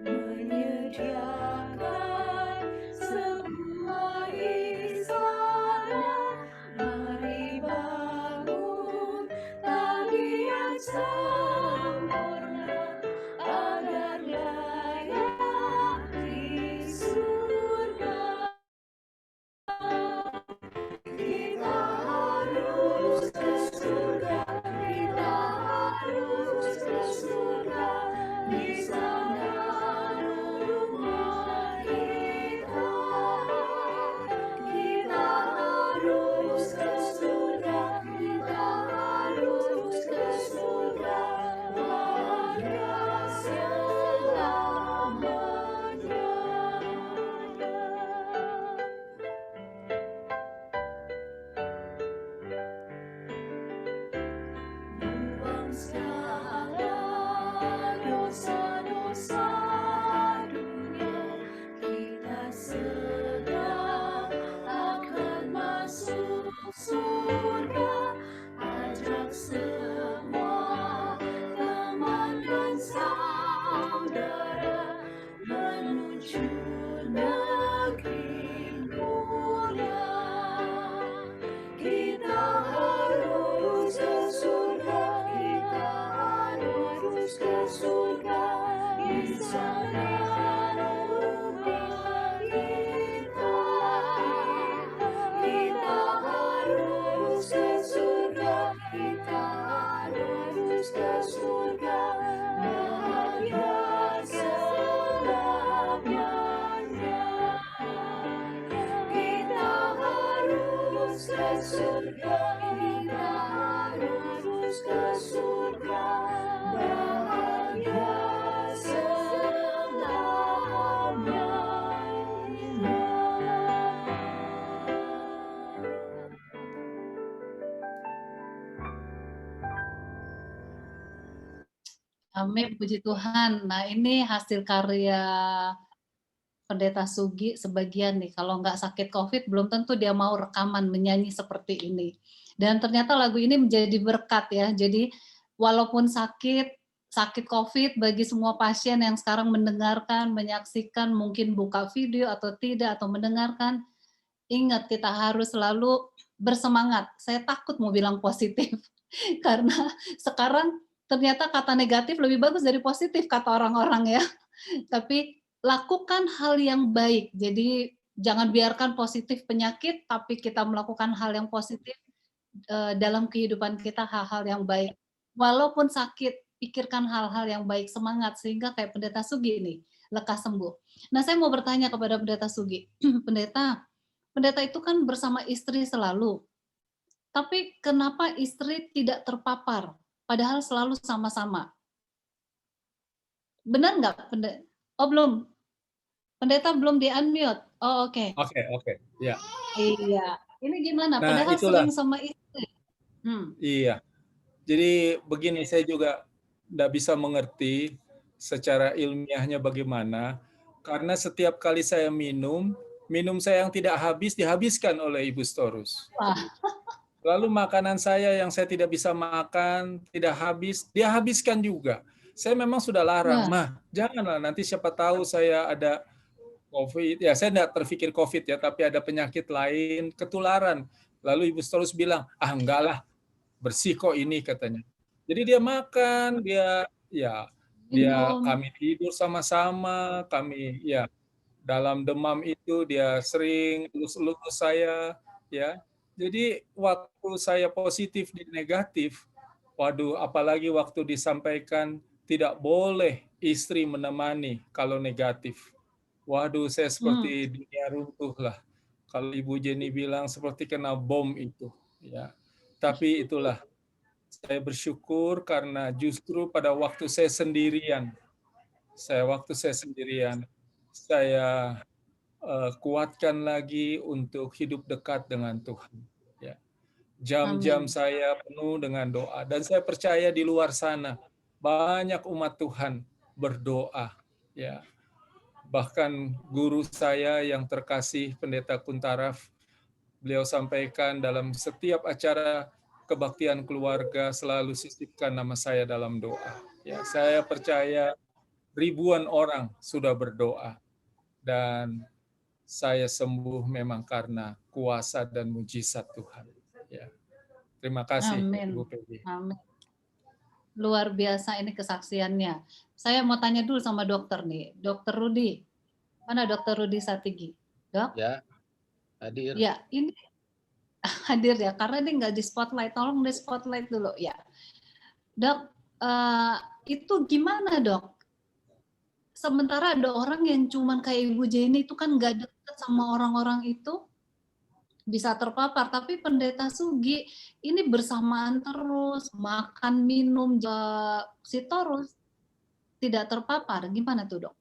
menyediakan sebuah istana. Mari bangun tabiat sempurna, agar layak di surga. Kita harus ke surga, kita harus ke surga, di sana rumah kita. Kita harus ke surga, kita harus ke surga, bahagia selamanya. Buang segala dosa-dosa dunia, kita sedang akan masuk surga. Ajak semua teman dan saudara menuju negeri mulia. Kita harus ke surga, kita harus ke surga, di sana rumah kita. Kita harus ke surga, kita harus ke surga, bahagia selamanya. Kita harus ke surga, kita harus ke surga, bahagia selamanya. Amin, puji Tuhan. Nah, ini hasil karya Pendeta Sugi sebagian nih. Kalau nggak sakit COVID, belum tentu dia mau rekaman menyanyi seperti ini. Dan ternyata lagu ini menjadi berkat ya. Jadi walaupun sakit COVID bagi semua pasien yang sekarang mendengarkan, menyaksikan, mungkin buka video atau tidak, atau mendengarkan, ingat kita harus selalu bersemangat. Saya takut mau bilang positif. Karena sekarang ternyata kata negatif lebih bagus dari positif kata orang-orang ya. Tapi lakukan hal yang baik. Jadi jangan biarkan positif penyakit, tapi kita melakukan hal yang positif dalam kehidupan kita, hal-hal yang baik. Walaupun sakit, pikirkan hal-hal yang baik, semangat, sehingga kayak Pendeta Sugi nih, lekas sembuh. Nah, saya mau bertanya kepada Pendeta Sugi. Pendeta itu kan bersama istri selalu. Tapi kenapa istri tidak terpapar? Padahal selalu sama-sama. Benar nggak, Pendeta? Oh, belum. Pendeta belum di-unmute. Oh, oke. Oke. Ya. Iya. Ini gimana? Nah, Padahal itulah. sering sama istri. Iya. Jadi begini, saya juga tidak bisa mengerti secara ilmiahnya bagaimana, karena setiap kali saya minum saya yang tidak habis dihabiskan oleh Ibu Storus. Wah. Lalu makanan saya yang saya tidak bisa makan, tidak habis, dia habiskan juga. Saya memang sudah larang, Mah, janganlah nanti siapa tahu saya ada COVID. Ya, saya tidak terpikir COVID ya, tapi ada penyakit lain, ketularan. Lalu Ibu Storus bilang, enggak lah, bersih kok ini katanya. Jadi dia makan, kami tidur sama-sama, kami ya dalam demam itu dia sering elus-elus saya ya. Jadi waktu saya positif dan negatif, waduh, apalagi waktu disampaikan tidak boleh istri menemani kalau negatif. Waduh, saya seperti dunia runtuh lah. Kalau Ibu Jenny bilang seperti kena bom itu, ya. Tapi itulah, saya bersyukur karena justru pada waktu saya sendirian, saya kuatkan lagi untuk hidup dekat dengan Tuhan. Ya. Jam-jam saya penuh dengan doa, dan saya percaya di luar sana banyak umat Tuhan berdoa. Ya. Bahkan guru saya yang terkasih Pendeta Kuntaraf, beliau sampaikan dalam setiap acara kebaktian keluarga selalu sisipkan nama saya dalam doa. Ya, saya percaya ribuan orang sudah berdoa dan saya sembuh memang karena kuasa dan mujizat Tuhan. Ya. Terima kasih, Ibu Peggy. Amin. Luar biasa ini kesaksiannya. Saya mau tanya dulu sama dokter nih, Dokter Rudi. Mana Dokter Rudi Satigi? Dok? Ya, hadir. Ya, ini hadir ya, karena ini nggak di spotlight. Tolong di spotlight dulu ya. Dok, itu gimana dok? Sementara ada orang yang cuman kayak Ibu Jenny itu kan nggak deket sama orang-orang itu, bisa terpapar, tapi Pendeta Sugi ini bersamaan terus, makan, minum, Sitorus tidak terpapar. Gimana tuh, Dok?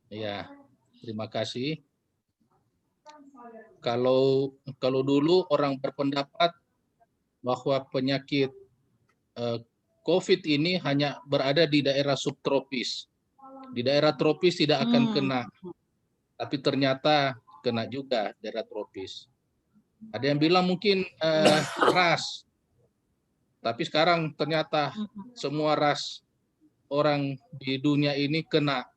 Ya, terima kasih. Kalau dulu orang berpendapat bahwa penyakit COVID ini hanya berada di daerah subtropis. Di daerah tropis tidak akan kena. Tapi ternyata kena juga daerah tropis. Ada yang bilang mungkin ras, tapi sekarang ternyata semua ras orang di dunia ini kena.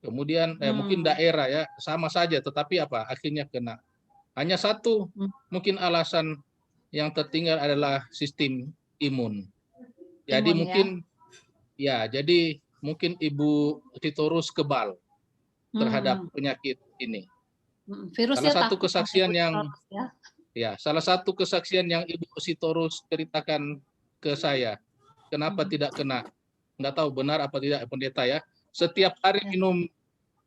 Kemudian mungkin daerah ya sama saja, tetapi apa akhirnya kena. Hanya satu mungkin alasan yang tertinggal adalah sistem imun. Jadi mungkin jadi mungkin Ibu Sitorus kebal terhadap penyakit ini. Salah satu kesaksian salah satu kesaksian yang Ibu Sitorus ceritakan ke saya, kenapa tidak kena, nggak tahu benar apa tidak Pendeta ya. Setiap hari minum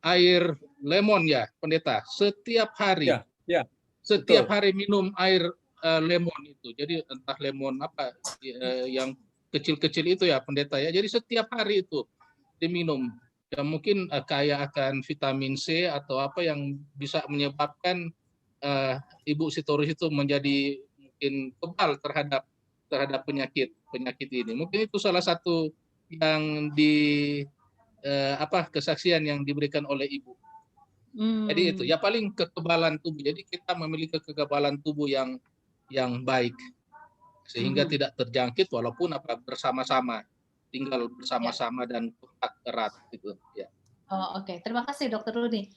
air lemon ya Pendeta, setiap hari, setiap hari minum air lemon itu. Jadi entah lemon apa yang kecil-kecil itu ya Pendeta ya. Jadi setiap hari itu diminum. Ya, mungkin kaya akan vitamin C atau apa yang bisa menyebabkan Ibu Sitorus itu menjadi mungkin kebal terhadap terhadap penyakit ini. Mungkin itu salah satu yang kesaksian yang diberikan oleh Ibu. Jadi itu ya paling kekebalan tubuh. Jadi kita memiliki kekebalan tubuh yang baik sehingga tidak terjangkit walaupun bersama-sama, tinggal bersama-sama dan kontak erat gitu ya. Oh, oke. Terima kasih Dokter Rudi.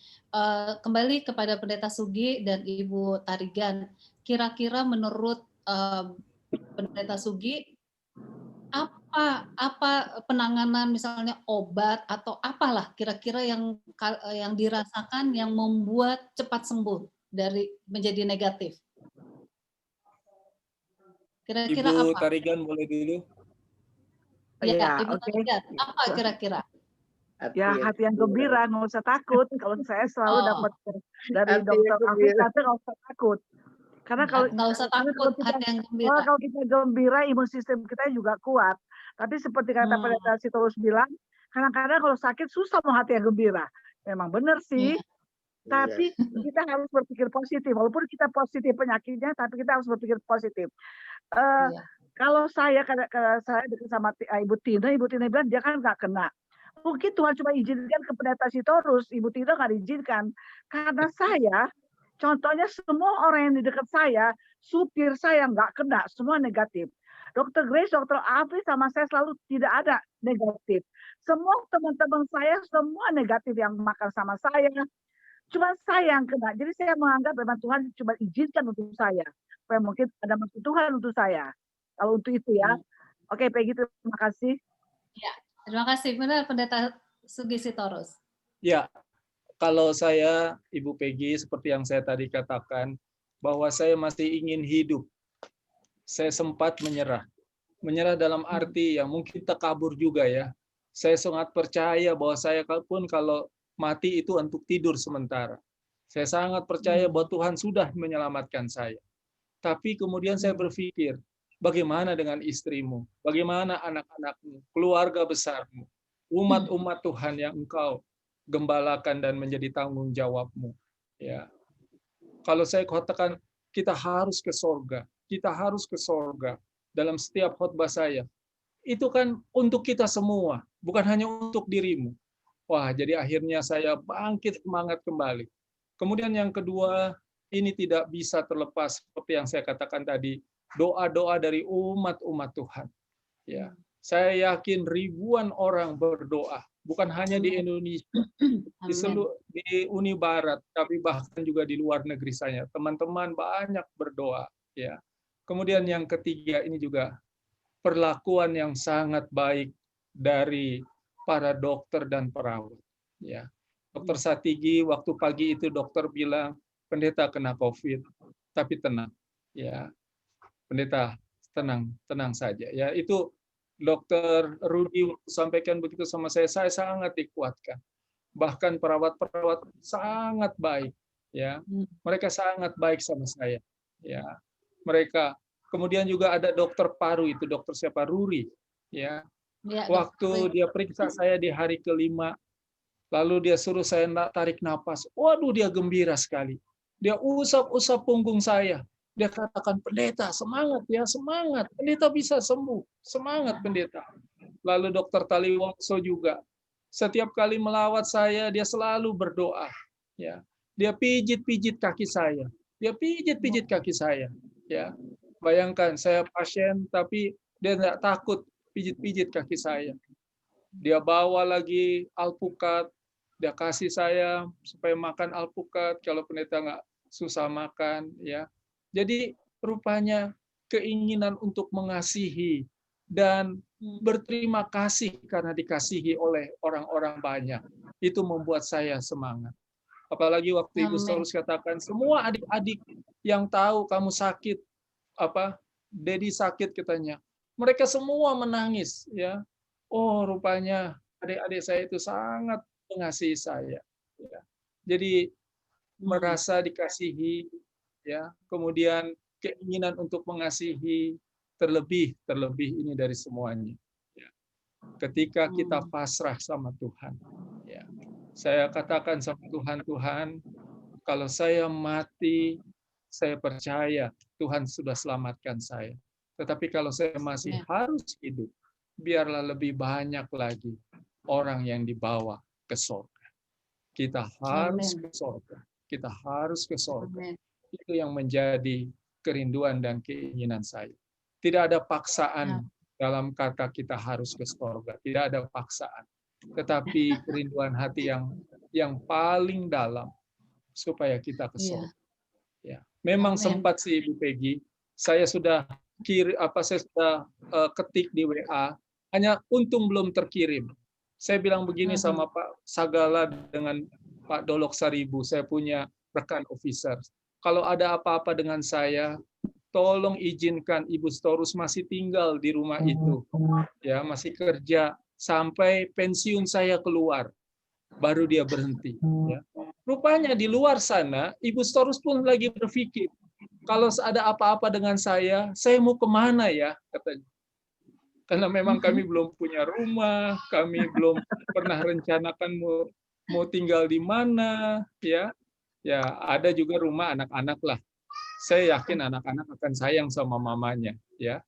Kembali kepada Pendeta Sugi dan Ibu Tarigan. Kira-kira menurut Pendeta Sugi apa penanganan misalnya obat atau apalah kira-kira yang dirasakan yang membuat cepat sembuh dari menjadi negatif? Kira-kira Ibu apa? Tarigan boleh dulu. Ya, Ibu oke. Tarigan, apa kira-kira? Ya, hati yang gembira, nggak usah takut. Kalau saya selalu dapat dari Hati yang Dokter Alvin, gembira. tapi nggak usah takut. Karena kalau Nggak usah takut, hati yang gembira. kalau kita gembira, imun sistem kita juga kuat. Tapi seperti kata Pendeta Sitorus bilang, kadang-kadang kalau sakit susah mau hati yang gembira. Memang benar sih. Tapi kita harus berpikir positif. Walaupun kita positif penyakitnya, tapi kita harus berpikir positif. Kalau saya dekat sama Ibu Tina bilang dia kan nggak kena. Mungkin Tuhan cuma izinkan ke Pendeta Sitorus, Ibu Tina nggak diizinkan. Karena saya, contohnya semua orang yang di dekat saya, supir saya nggak kena, semua negatif. Dr. Grace, Dr. Alvin sama saya selalu tidak ada negatif. Semua teman-teman saya semua negatif yang makan sama saya. Cuma saya yang kena. Jadi saya menganggap memang Tuhan cuma izinkan untuk saya. Supaya mungkin ada maksud Tuhan untuk saya. Kalau untuk itu ya. Oke, begitu. Terima kasih. Ya, terima kasih. Benar Pendeta Sugi Sitorus. Ya, kalau saya, Ibu Peggy, seperti yang saya tadi katakan, bahwa saya masih ingin hidup. Saya sempat menyerah. Menyerah dalam arti yang mungkin takabur juga ya. Saya sangat percaya bahwa saya pun kalau mati itu untuk tidur sementara. Saya sangat percaya bahwa Tuhan sudah menyelamatkan saya. Tapi kemudian saya berpikir, bagaimana dengan istrimu? Bagaimana anak-anakmu? Keluarga besarmu? Umat-umat Tuhan yang engkau gembalakan dan menjadi tanggung jawabmu. Ya. Kalau saya katakan kita harus ke sorga, kita harus ke sorga dalam setiap khotbah saya. Itu kan untuk kita semua, bukan hanya untuk dirimu. Wah, jadi akhirnya saya bangkit semangat kembali. Kemudian yang kedua, ini tidak bisa terlepas seperti yang saya katakan tadi, doa-doa dari umat-umat Tuhan. Ya, saya yakin ribuan orang berdoa, bukan hanya di Indonesia, di Uni Barat, tapi bahkan juga di luar negeri saya. Teman-teman banyak berdoa. Ya. Kemudian yang ketiga ini juga perlakuan yang sangat baik dari para dokter dan perawat. Ya. Dokter Satigi waktu pagi itu dokter bilang pendeta kena COVID, tapi tenang. Ya, pendeta tenang saja. Ya, itu Dokter Rudi sampaikan begitu sama saya sangat dikuatkan. Bahkan perawat-perawat sangat baik. Ya, mereka sangat baik sama saya. Ya, mereka. Kemudian juga ada dokter paru itu, dokter siapa Ruri. Ya, waktu dia periksa saya di hari kelima, lalu dia suruh saya tarik napas. Waduh, dia gembira sekali. Dia usap-usap punggung saya. Dia katakan, pendeta, semangat ya, semangat. Pendeta bisa sembuh. Semangat, pendeta. Lalu dokter Taliwongso juga. Setiap kali melawat saya, dia selalu berdoa. Ya, dia pijit-pijit kaki saya. Dia pijit-pijit kaki saya. Ya, bayangkan saya pasien, tapi dia tidak takut pijit-pijit kaki saya. Dia bawa lagi alpukat, dia kasih saya supaya makan alpukat kalau pendeta nggak susah makan. Ya, jadi rupanya keinginan untuk mengasihi dan berterima kasih karena dikasihi oleh orang-orang banyak itu membuat saya semangat. Apalagi waktu Ibu Saulus katakan semua adik-adik yang tahu kamu sakit, Dedi sakit katanya, mereka semua menangis ya. Oh, rupanya adik-adik saya itu sangat mengasihi saya. Ya. Jadi merasa dikasihi, ya. Kemudian keinginan untuk mengasihi terlebih ini dari semuanya. Ya. Ketika kita pasrah sama Tuhan, ya. Saya katakan sama Tuhan, kalau saya mati, saya percaya Tuhan sudah selamatkan saya. Tetapi kalau saya masih harus hidup, biarlah lebih banyak lagi orang yang dibawa ke surga. Kita harus ke surga. Kita harus ke surga. Itu yang menjadi kerinduan dan keinginan saya. Tidak ada paksaan dalam kata kita harus ke surga. Tidak ada paksaan. Tetapi kerinduan hati yang paling dalam supaya kita ke surga. Ya. Memang sempat sih Ibu Peggy, saya sudah ketik di WA, hanya untung belum terkirim. Saya bilang begini sama Pak Sagala dengan Pak Dolok Saribu, saya punya rekan officer. Kalau ada apa-apa dengan saya, tolong izinkan Ibu Storus masih tinggal di rumah itu, ya masih kerja sampai pensiun saya keluar, baru dia berhenti. Ya. Rupanya di luar sana, Ibu Storus pun lagi berpikir, kalau ada apa-apa dengan saya mau kemana ya, katanya. Karena memang kami belum punya rumah, kami belum pernah rencanakan mau tinggal di mana, ya. Ya, ada juga rumah anak-anak lah. Saya yakin anak-anak akan sayang sama mamanya, ya.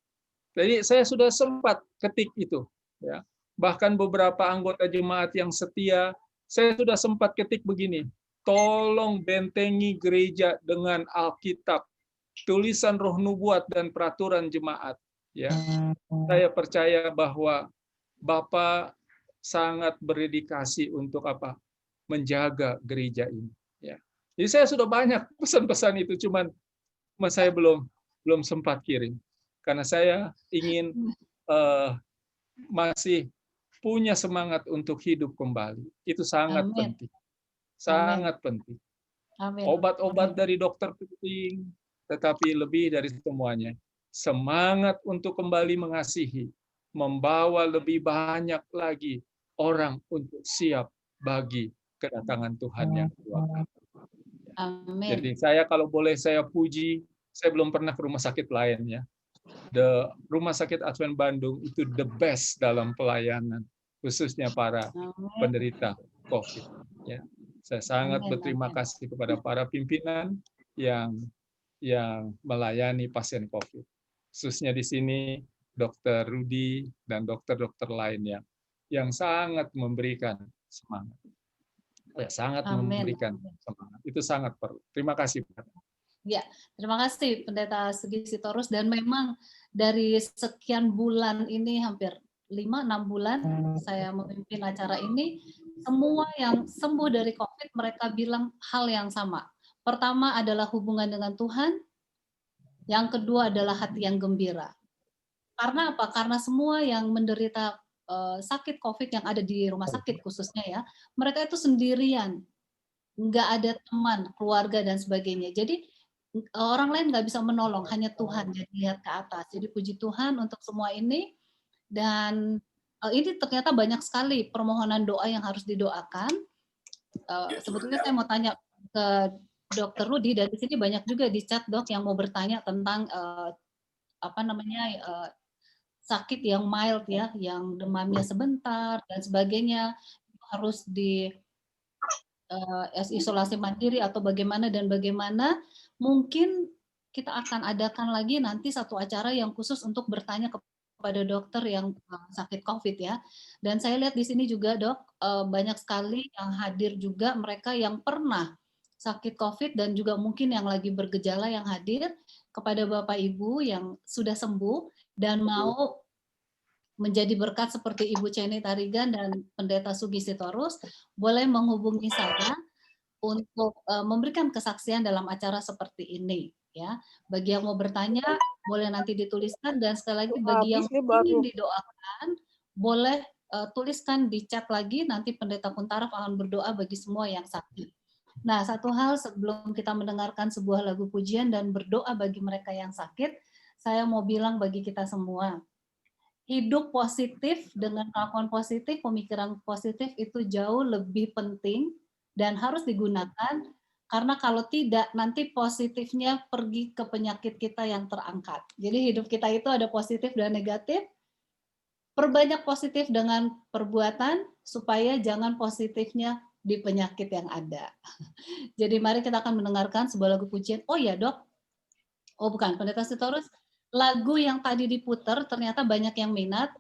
Jadi saya sudah sempat ketik itu, ya. Bahkan beberapa anggota jemaat yang setia, saya sudah sempat ketik begini, tolong bentengi gereja dengan Alkitab, tulisan Roh Nubuat dan peraturan jemaat. Ya, saya percaya bahwa Bapak sangat berdedikasi untuk menjaga gereja ini. Ya, jadi saya sudah banyak pesan-pesan itu, cuman saya belum sempat kirim karena saya ingin masih punya semangat untuk hidup kembali. Itu sangat penting, sangat penting. Obat-obat dari dokter penting, tetapi lebih dari semuanya, semangat untuk kembali mengasihi, membawa lebih banyak lagi orang untuk siap bagi kedatangan Tuhan yang kedua kali. Jadi kalau boleh saya puji, saya belum pernah ke rumah sakit lain ya. Rumah sakit Advent Bandung itu the best dalam pelayanan, khususnya para penderita COVID. Ya. Saya sangat berterima kasih kepada para pimpinan yang melayani pasien COVID. Khususnya di sini Dr. Rudi dan dokter-dokter lainnya yang sangat memberikan semangat. Ya, sangat memberikan semangat. Itu sangat perlu. Terima kasih, Pak. Ya, terima kasih Pendeta Sugi Sitorus. Dan memang dari sekian bulan ini, hampir 5-6 bulan saya memimpin acara ini, semua yang sembuh dari COVID mereka bilang hal yang sama. Pertama adalah hubungan dengan Tuhan, yang kedua adalah hati yang gembira. Karena apa? Karena semua yang menderita sakit COVID yang ada di rumah sakit khususnya ya, mereka itu sendirian, nggak ada teman, keluarga dan sebagainya. Jadi orang lain nggak bisa menolong, hanya Tuhan. Jadi lihat ke atas. Jadi puji Tuhan untuk semua ini. Dan ini ternyata banyak sekali permohonan doa yang harus didoakan. Sebetulnya saya mau tanya ke Dr. Rudi, dari sini banyak juga di chat Dok yang mau bertanya tentang sakit yang mild ya, yang demamnya sebentar dan sebagainya, harus di isolasi mandiri atau bagaimana dan bagaimana. Mungkin kita akan adakan lagi nanti satu acara yang khusus untuk bertanya kepada dokter yang sakit COVID ya. Dan saya lihat di sini juga Dok, banyak sekali yang hadir juga mereka yang pernah sakit COVID dan juga mungkin yang lagi bergejala yang hadir. Kepada Bapak Ibu yang sudah sembuh dan mau menjadi berkat seperti Ibu Ceni Tarigan dan Pendeta Sugi Sitorus, boleh menghubungi saya untuk memberikan kesaksian dalam acara seperti ini. Ya, bagi yang mau bertanya, boleh nanti dituliskan, dan sekali lagi bagi yang ingin didoakan, boleh tuliskan di chat lagi, nanti Pendeta Kuntaraf akan berdoa bagi semua yang sakit. Nah, satu hal sebelum kita mendengarkan sebuah lagu pujian dan berdoa bagi mereka yang sakit, saya mau bilang bagi kita semua, hidup positif dengan kelakuan positif, pemikiran positif itu jauh lebih penting dan harus digunakan, karena kalau tidak, nanti positifnya pergi ke penyakit kita yang terangkat. Jadi hidup kita itu ada positif dan negatif, perbanyak positif dengan perbuatan, supaya jangan positifnya di penyakit yang ada. Jadi mari kita akan mendengarkan sebuah lagu pujian. Oh ya Dok, oh bukan, Pendeta Sitorus, lagu yang tadi diputer ternyata banyak yang minat.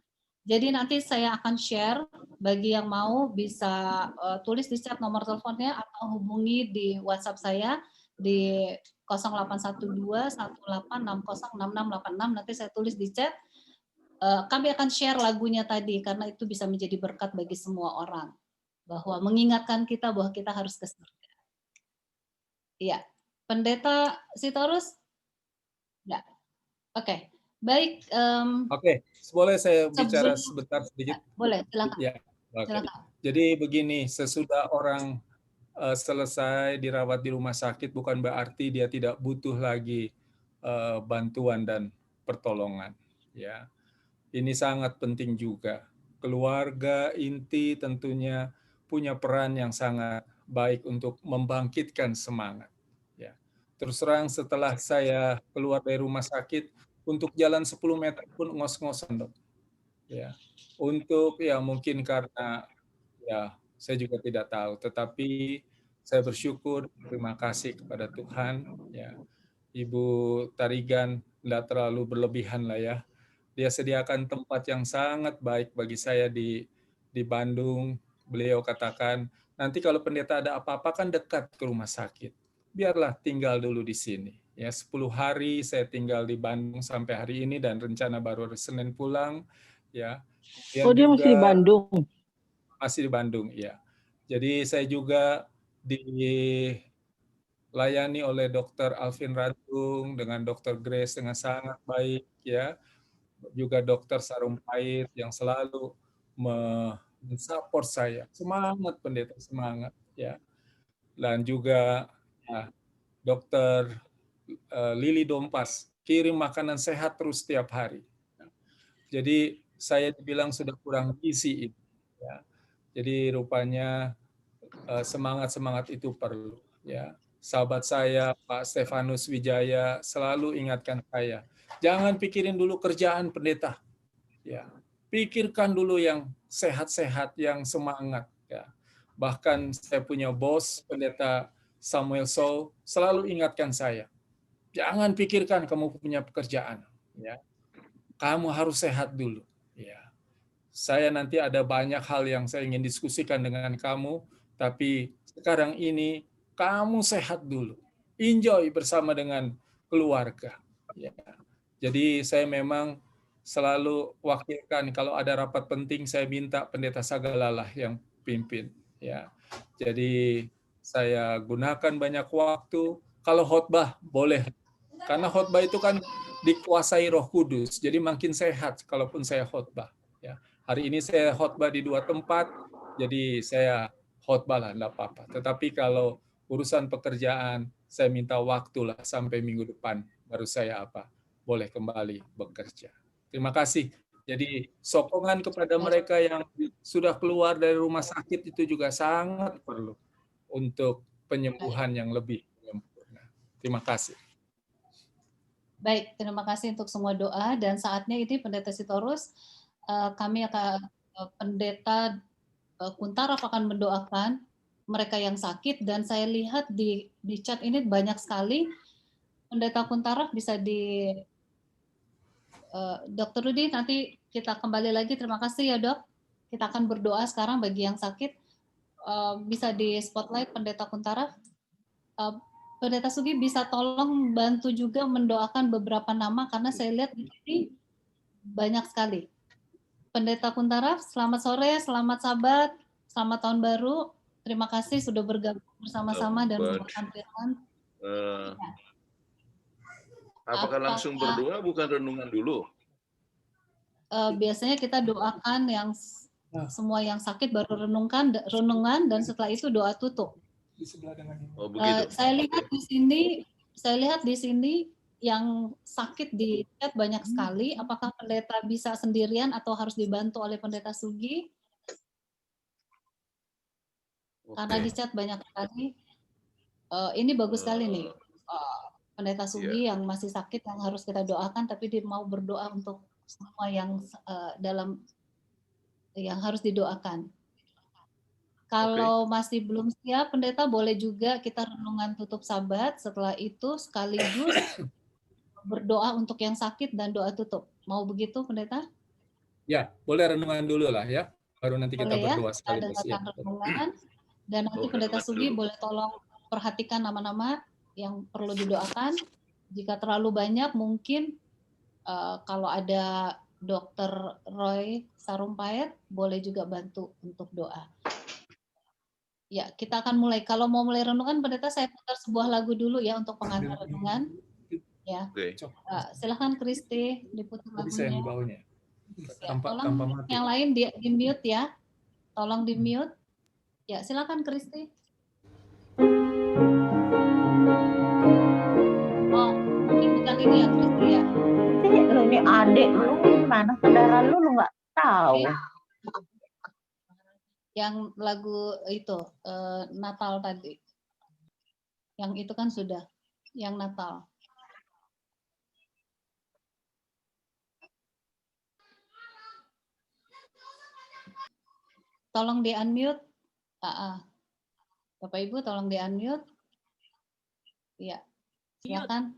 Jadi nanti saya akan share, bagi yang mau bisa tulis di chat nomor teleponnya atau hubungi di WhatsApp saya di 0812-18606686. Nanti saya tulis di chat. Kami akan share lagunya tadi karena itu bisa menjadi berkat bagi semua orang, bahwa mengingatkan kita bahwa kita harus ke surga. Iya, Pendeta Sitorus? Ya, oke. Baik. Oke, boleh saya bicara sebentar sedikit? Boleh, silakan. Ya, oke. Silakan. Jadi begini, sesudah orang selesai dirawat di rumah sakit bukan berarti dia tidak butuh lagi bantuan dan pertolongan. Ya, ini sangat penting juga. Keluarga inti tentunya punya peran yang sangat baik untuk membangkitkan semangat. Ya, terus terang setelah saya keluar dari rumah sakit, untuk jalan 10 meter pun ngos-ngosan, Dok. Ya, untuk ya mungkin karena ya saya juga tidak tahu, tetapi saya bersyukur, terima kasih kepada Tuhan. Ya, Ibu Tarigan tidak terlalu berlebihan lah ya. Dia sediakan tempat yang sangat baik bagi saya di Bandung. Beliau katakan, nanti kalau pendeta ada apa-apa kan dekat ke rumah sakit. Biarlah tinggal dulu di sini. Ya, 10 hari saya tinggal di Bandung sampai hari ini dan rencana baru hari Senin pulang. Ya. Oh, dia masih di Bandung. Masih di Bandung, ya. Jadi saya juga dilayani oleh Dr. Alvin Radung dengan Dr. Grace dengan sangat baik, ya. Juga Dr. Sarumpait yang selalu mensupport saya. Semangat pendeta, semangat, ya. Dan juga ya, Dr. Lili Dompas kirim makanan sehat terus setiap hari. Jadi saya dibilang sudah kurang gizi itu. Ya. Jadi rupanya semangat-semangat itu perlu. Ya. Sahabat saya Pak Stefanus Wijaya selalu ingatkan saya, jangan pikirin dulu kerjaan pendeta. Ya. Pikirkan dulu yang sehat-sehat, yang semangat. Ya. Bahkan saya punya bos pendeta Samuel Sow selalu ingatkan saya, jangan pikirkan kamu punya pekerjaan. Ya. Kamu harus sehat dulu. Ya. Saya nanti ada banyak hal yang saya ingin diskusikan dengan kamu, tapi sekarang ini kamu sehat dulu. Enjoy bersama dengan keluarga. Ya. Jadi saya memang selalu wakilkan kalau ada rapat penting saya minta pendeta Sagalalah yang pimpin. Ya. Jadi saya gunakan banyak waktu. Kalau khotbah boleh, karena khotbah itu kan dikuasai Roh Kudus, jadi makin sehat kalaupun saya khotbah. Ya. Hari ini saya khotbah di 2 tempat, jadi saya khotbah lah, enggak apa-apa. Tetapi kalau urusan pekerjaan, saya minta waktu lah sampai minggu depan, baru saya boleh kembali bekerja. Terima kasih. Jadi sokongan kepada mereka yang sudah keluar dari rumah sakit itu juga sangat perlu untuk penyembuhan yang lebih sempurna. Terima kasih. Baik, terima kasih untuk semua doa dan saatnya ini Pendeta Sitorus, kami akan Pendeta Kuntaraf akan mendoakan mereka yang sakit dan saya lihat di chat ini banyak sekali. Pendeta Kuntaraf bisa di Dr. Rudi, nanti kita kembali lagi. Terima kasih ya Dok. Kita akan berdoa sekarang bagi yang sakit. Bisa di spotlight Pendeta Kuntaraf. Pendeta Sugi bisa tolong bantu juga mendoakan beberapa nama karena saya lihat di sini banyak sekali. Pendeta Kuntaraf, selamat sore, selamat Sabat, selamat tahun baru. Terima kasih sudah bergabung bersama-sama dan membawakan firman. Apakah langsung berdoa bukan renungan dulu? Biasanya kita doakan yang semua yang sakit baru renungan dan setelah itu doa tutup. Oh, begitu. Saya lihat di sini yang sakit di chat banyak sekali. Apakah pendeta bisa sendirian atau harus dibantu oleh Pendeta Sugi? Karena di chat banyak sekali. Ini bagus sekali nih. Pendeta Sugi yang masih sakit yang harus kita doakan, tapi dia mau berdoa untuk semua yang yang harus didoakan. Kalau masih belum siap, Pendeta boleh juga kita renungan tutup Sabat. Setelah itu sekaligus berdoa untuk yang sakit dan doa tutup. Mau begitu, Pendeta? Ya, boleh renungan dulu lah ya. Baru nanti kita Boleh ya? berdoa Kita sekaligus. Ya. adakan renungan. Dan nanti Oh, Pendeta renungan Sugi dulu. boleh tolong perhatikan nama-nama yang perlu didoakan. Jika terlalu banyak, mungkin kalau ada Dr. Roy Sarumpait, boleh juga bantu untuk doa. Ya, kita akan mulai. Kalau mau mulai renungan, Pendeta saya putar sebuah lagu dulu ya untuk pengantar renungan. Ya, Oke. silakan Kristi diputar Bisa yang di lagunya. bawahnya. Ya, Tanpa tolong mati. yang lain di mute ya. Tolong di mute. Ya, silakan Kristi. Oh, mungkin bukan ini ya Kristi ya. Lu ini adik lu gimana? Saudara lu nggak tahu. Yang lagu itu Natal tadi. Yang itu kan sudah. Yang Natal. Tolong di unmute. Bapak Ibu tolong di unmute. Iya. Silakan.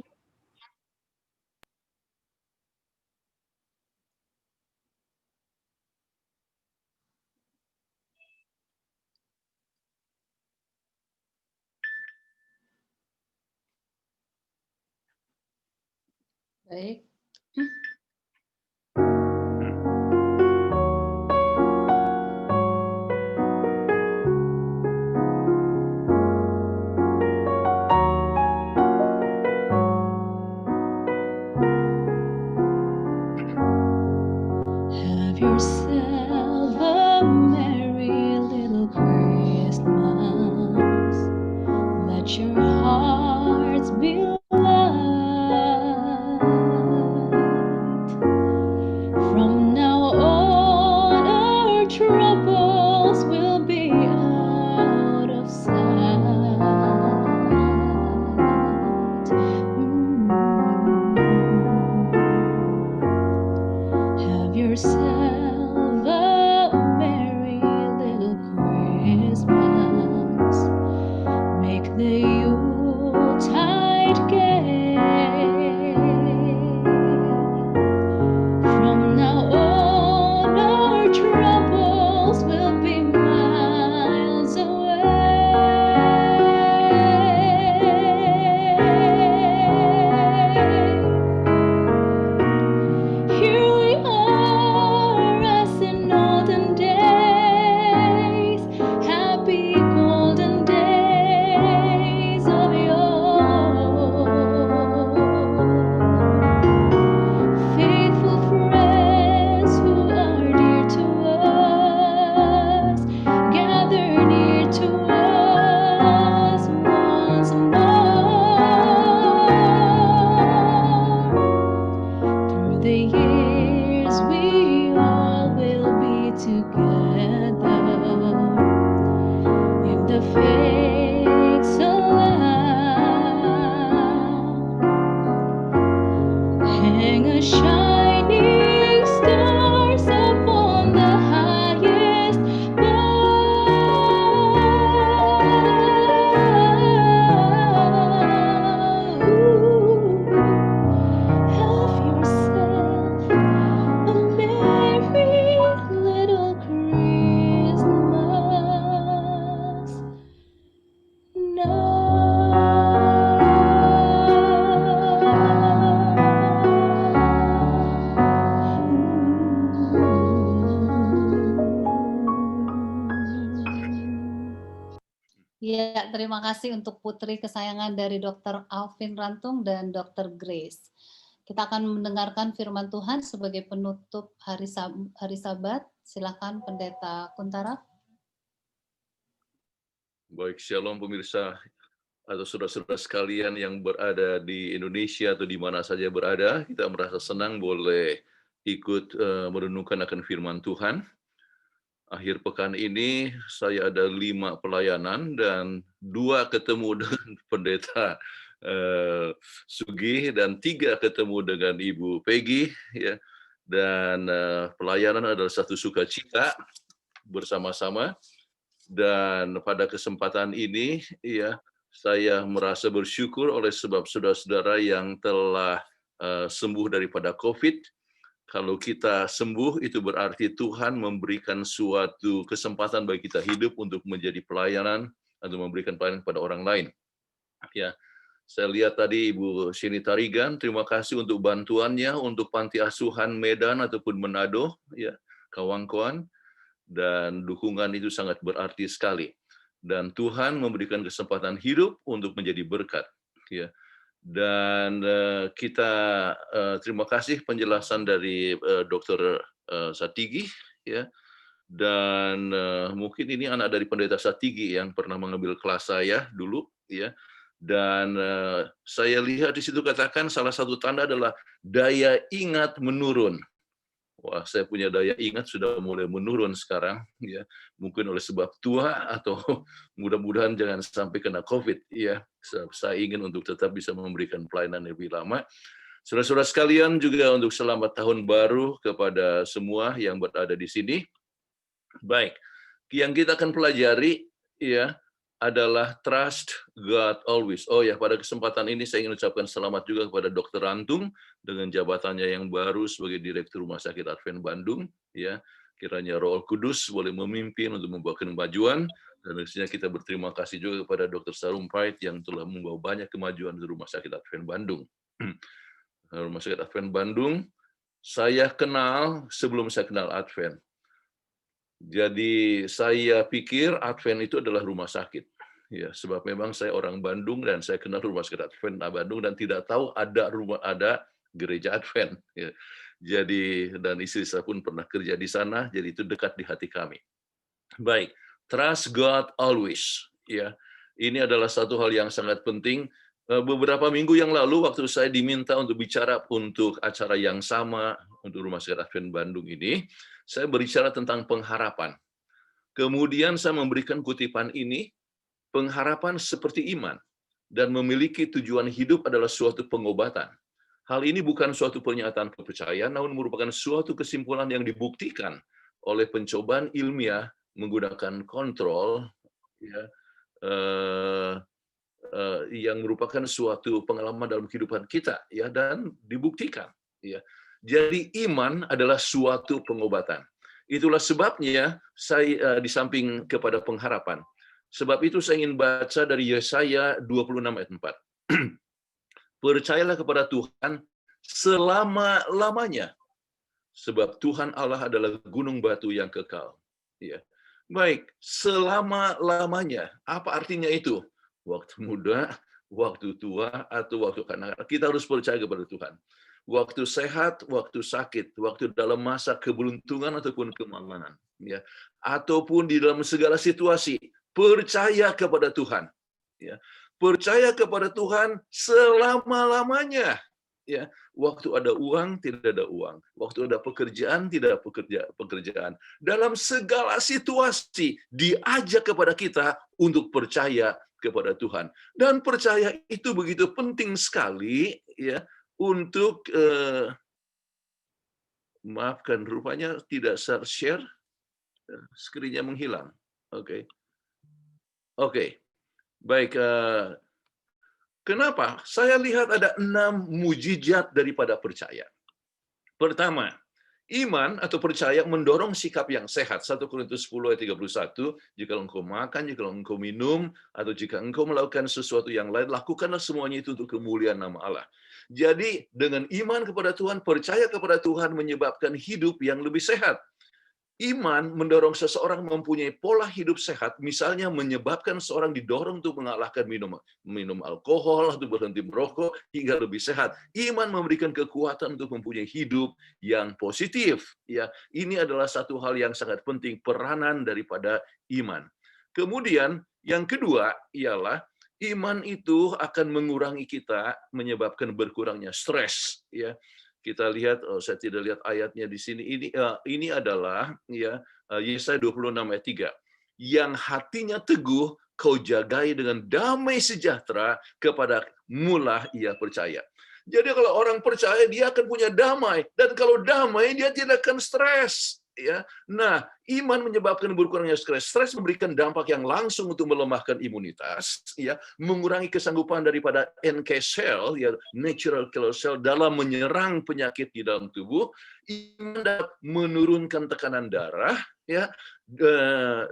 Baik. Have yourself a merry little Christmas. Let your hearts be light. From now on, our troubles will be out of sight. Have yourself a merry little Christmas. Make the Yuletide gay. From now on, our troubles will be miles away. Here we are as in olden days, happy golden days of yore. Faithful friends who are dear to us, gather near to us once more. Through the years we all will be together, if the fates allow. Hang a shining stars upon the highest bough. Have yourself a merry little Christmas Ya, terima kasih untuk putri kesayangan dari Dr. Alvin Rantung dan Dr. Grace. Kita akan mendengarkan firman Tuhan sebagai penutup hari Sabat. Silakan Pendeta Kuntara. Baik, shalom pemirsa atau saudara-saudara sekalian yang berada di Indonesia atau di mana saja berada. Kita merasa senang boleh ikut merenungkan akan firman Tuhan. Akhir pekan ini saya ada 5 pelayanan dan 2 ketemu dengan Pendeta Sugi dan 3 ketemu dengan Ibu Peggy, ya. Dan pelayanan adalah satu sukacita bersama-sama. Dan pada kesempatan ini, ya, saya merasa bersyukur oleh sebab saudara-saudara yang telah sembuh daripada COVID. Kalau kita sembuh, itu berarti Tuhan memberikan suatu kesempatan bagi kita hidup untuk menjadi pelayanan atau memberikan pelayanan kepada orang lain. Ya, saya lihat tadi Ibu Shini Tarigan, terima kasih untuk bantuannya untuk panti asuhan Medan ataupun Manado, ya, kawan-kawan, dan dukungan itu sangat berarti sekali. Dan Tuhan memberikan kesempatan hidup untuk menjadi berkat, ya. Dan kita terima kasih penjelasan dari Dr. Satigi, ya. Dan mungkin ini anak dari Pendeta Satigi yang pernah mengambil kelas saya dulu, ya. Dan saya lihat di situ katakan salah satu tanda adalah daya ingat menurun. Wah, saya punya daya ingat sudah mulai menurun sekarang, ya. Mungkin oleh sebab tua atau mudah-mudahan jangan sampai kena COVID, ya. Saya ingin untuk tetap bisa memberikan pelayanan lebih lama. Saudara-saudara sekalian, juga untuk selamat tahun baru kepada semua yang berada di sini. Baik, yang kita akan pelajari, ya, adalah trust God always. Oh ya, pada kesempatan ini saya ingin ucapkan selamat juga kepada Dr. Rantung dengan jabatannya yang baru sebagai Direktur Rumah Sakit Advent Bandung. Ya, kiranya Roh Kudus boleh memimpin untuk membawa kemajuan, dan tentunya kita berterima kasih juga kepada Dr. Sarumpait yang telah membawa banyak kemajuan di Rumah Sakit Advent Bandung. Rumah Sakit Advent Bandung saya kenal sebelum saya kenal Advent. Jadi saya pikir Advent itu adalah rumah sakit. Ya, sebab memang saya orang Bandung dan saya kenal Rumah Sakit Advent Bandung dan tidak tahu ada gereja Advent. Ya. Jadi dan istri saya pun pernah kerja di sana, jadi itu dekat di hati kami. Baik, trust God always. Ya, ini adalah satu hal yang sangat penting. Beberapa minggu yang lalu waktu saya diminta untuk bicara untuk acara yang sama untuk Rumah Sakit Advent Bandung ini, saya berbicara tentang pengharapan. Kemudian saya memberikan kutipan ini, pengharapan seperti iman dan memiliki tujuan hidup adalah suatu pengobatan. Hal ini bukan suatu pernyataan kepercayaan, namun merupakan suatu kesimpulan yang dibuktikan oleh pencobaan ilmiah menggunakan kontrol, ya, yang merupakan suatu pengalaman dalam kehidupan kita, ya, dan dibuktikan. Ya. Jadi iman adalah suatu pengobatan. Itulah sebabnya saya di samping kepada pengharapan. Sebab itu saya ingin baca dari Yesaya 26 ayat 4. Percayalah kepada Tuhan selama-lamanya. Sebab Tuhan Allah adalah gunung batu yang kekal. Ya. Baik, selama-lamanya. Apa artinya itu? Waktu muda, waktu tua, atau waktu kanak-kanak. Kita harus percaya kepada Tuhan. Waktu sehat, waktu sakit, waktu dalam masa keberuntungan ataupun kemalangan, ya, ataupun di dalam segala situasi, percaya kepada Tuhan, ya, percaya kepada Tuhan selama-lamanya, ya. Waktu ada uang, tidak ada uang, waktu ada pekerjaan, tidak pekerjaan, dalam segala situasi diajak kepada kita untuk percaya kepada Tuhan, dan percaya itu begitu penting sekali, ya. Untuk maafkan, rupanya tidak share, screen-nya menghilang. Oke. Baik. Kenapa? Saya lihat ada 6 mujizat daripada percaya. Pertama, iman atau percaya mendorong sikap yang sehat. 1 Korintus 10 ayat 31, jika engkau makan, jika engkau minum, atau jika engkau melakukan sesuatu yang lain, lakukanlah semuanya itu untuk kemuliaan nama Allah. Jadi dengan iman kepada Tuhan, percaya kepada Tuhan menyebabkan hidup yang lebih sehat. Iman mendorong seseorang mempunyai pola hidup sehat, misalnya menyebabkan seorang didorong untuk mengalahkan minum alkohol atau berhenti merokok hingga lebih sehat. Iman memberikan kekuatan untuk mempunyai hidup yang positif. Ya, ini adalah satu hal yang sangat penting, peranan daripada iman. Kemudian yang kedua ialah iman itu akan mengurangi kita, menyebabkan berkurangnya stres. Ya. Kita lihat, saya tidak lihat ayatnya di sini. Ini adalah ya Yesaya 26 ayat 3. Yang hatinya teguh kau jagai dengan damai sejahtera kepada mula ia percaya. Jadi kalau orang percaya dia akan punya damai, dan kalau damai dia tidak akan stres. Ya, nah, iman menyebabkan berkurangnya stres. Stres memberikan dampak yang langsung untuk melemahkan imunitas, ya, mengurangi kesanggupan daripada NK cell, ya, natural killer cell, dalam menyerang penyakit di dalam tubuh. Iman dapat menurunkan tekanan darah, ya,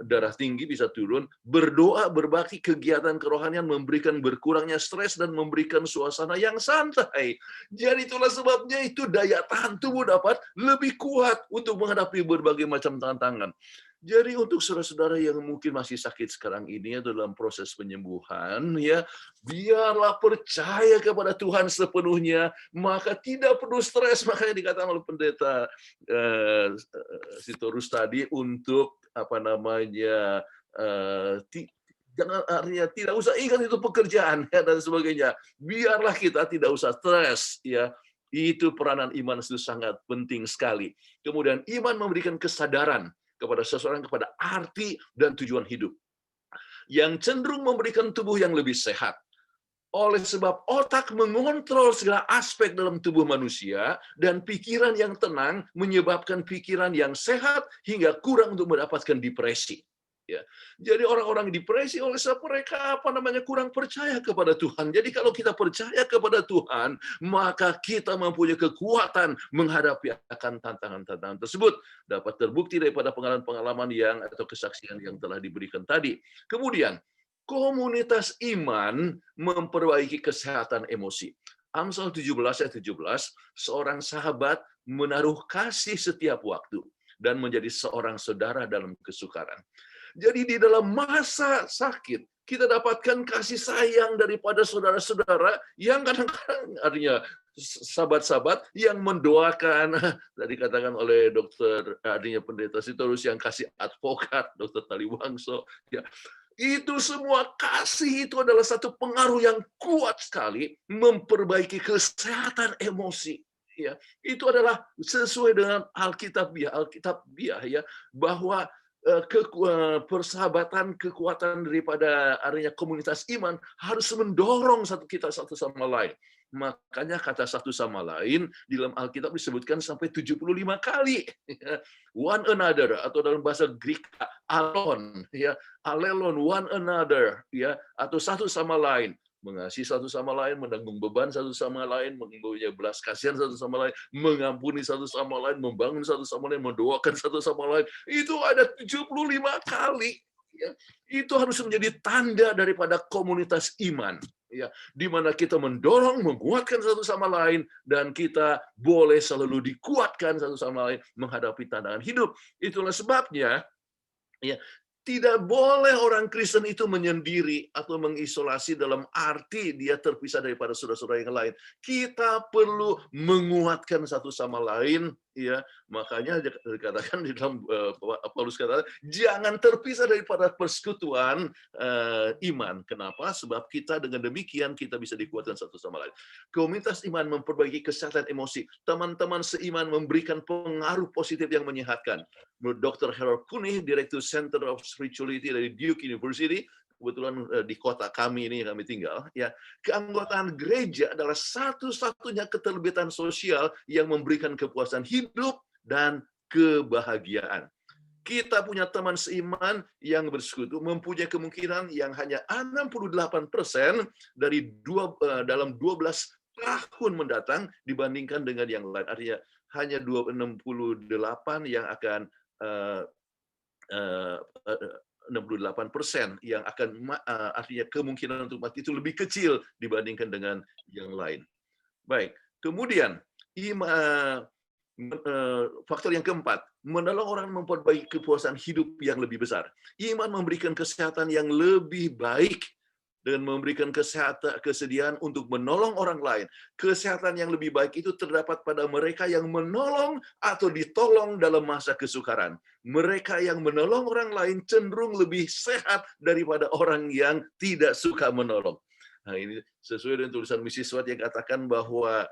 darah tinggi bisa turun. Berdoa, berbakti, kegiatan kerohanian memberikan berkurangnya stres dan memberikan suasana yang santai. Jadi itulah sebabnya itu daya tahan tubuh dapat lebih kuat untuk menghadapi berbagai macam tantangan. Jadi untuk saudara-saudara yang mungkin masih sakit sekarang ini atau dalam proses penyembuhan, ya, biarlah percaya kepada Tuhan sepenuhnya, maka tidak perlu stres. Makanya dikatakan oleh pendeta Sitorus tadi untuk jangan, artinya tidak usah ingat itu pekerjaan, ya, dan sebagainya. Biarlah kita tidak usah stres, ya. Itu peranan iman itu sangat penting sekali. Kemudian iman memberikan kesadaran kepada seseorang kepada arti dan tujuan hidup, yang cenderung memberikan tubuh yang lebih sehat. Oleh sebab otak mengontrol segala aspek dalam tubuh manusia, dan pikiran yang tenang menyebabkan pikiran yang sehat hingga kurang untuk mendapatkan depresi. Ya. Jadi orang-orang depresi oleh sebab mereka kurang percaya kepada Tuhan. Jadi kalau kita percaya kepada Tuhan, maka kita mempunyai kekuatan menghadapi akan tantangan-tantangan tersebut. Dapat terbukti daripada pengalaman-pengalaman yang atau kesaksian yang telah diberikan tadi. Kemudian komunitas iman memperbaiki kesehatan emosi. Amsal 17 ayat 17, seorang sahabat menaruh kasih setiap waktu dan menjadi seorang saudara dalam kesukaran. Jadi di dalam masa sakit, kita dapatkan kasih sayang daripada saudara-saudara yang kadang-kadang artinya sahabat-sahabat yang mendoakan, tadi katakan oleh dokter, artinya pendeta Sitorus yang kasih advokat, dokter Taliwangso, ya. Itu semua kasih itu adalah satu pengaruh yang kuat sekali memperbaiki kesehatan emosi. Ya, itu adalah sesuai dengan Alkitabiah, ya, bahwa persahabatan, kekuatan daripada artinya komunitas iman harus mendorong kita satu sama lain. Makanya kata satu sama lain di dalam Alkitab disebutkan sampai 75 kali. One another, atau dalam bahasa Greek alon, ya, alelon, one another, ya, atau satu sama lain. Mengasihi satu sama lain, menanggung beban satu sama lain, mempunyai belas kasihan satu sama lain, mengampuni satu sama lain, membangun satu sama lain, mendoakan satu sama lain. Itu ada 75 kali. Ya. Itu harus menjadi tanda daripada komunitas iman. Ya, di mana kita mendorong, menguatkan satu sama lain, dan kita boleh selalu dikuatkan satu sama lain menghadapi tantangan hidup. Itulah sebabnya, ya, tidak boleh orang Kristen itu menyendiri atau mengisolasi dalam arti dia terpisah daripada saudara-saudara yang lain. Kita perlu menguatkan satu sama lain, ya. Makanya dikatakan di dalam Paulus kata, jangan terpisah daripada persekutuan iman. Kenapa? Sebab kita dengan demikian kita bisa dikuatkan satu sama lain. Komunitas iman memperbaiki kesehatan emosi. Teman-teman seiman memberikan pengaruh positif yang menyehatkan. Menurut Dr. Harold Kunih, Direktur Center of Spirituality dari Duke University, kebetulan di kota kami ini yang kami tinggal, ya, keanggotaan gereja adalah satu-satunya keterlibatan sosial yang memberikan kepuasan hidup dan kebahagiaan. Kita punya teman seiman yang bersekutu mempunyai kemungkinan yang hanya 68% dalam 12 tahun mendatang dibandingkan dengan yang lain. Artinya hanya 68 yang akan 68% yang akan artinya kemungkinan untuk mati itu lebih kecil dibandingkan dengan yang lain. Baik, kemudian faktor yang keempat, menolong orang memperbaiki kepuasan hidup yang lebih besar. Iman memberikan kesehatan yang lebih baik dan memberikan kesediaan untuk menolong orang lain. Kesehatan yang lebih baik itu terdapat pada mereka yang menolong atau ditolong dalam masa kesukaran. Mereka yang menolong orang lain cenderung lebih sehat daripada orang yang tidak suka menolong. Nah, ini sesuai dengan tulisan misi SWAT yang katakan bahwa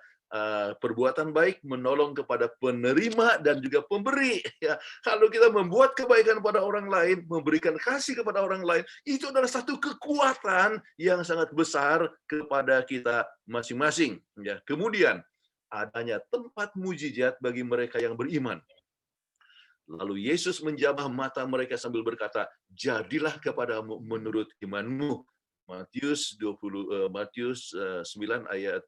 perbuatan baik menolong kepada penerima dan juga pemberi. Ya, kalau kita membuat kebaikan pada orang lain, memberikan kasih kepada orang lain, itu adalah satu kekuatan yang sangat besar kepada kita masing-masing. Ya, kemudian adanya tempat mujizat bagi mereka yang beriman. Lalu Yesus menjamah mata mereka sambil berkata, jadilah kepadamu menurut imanmu. Matius 9 ayat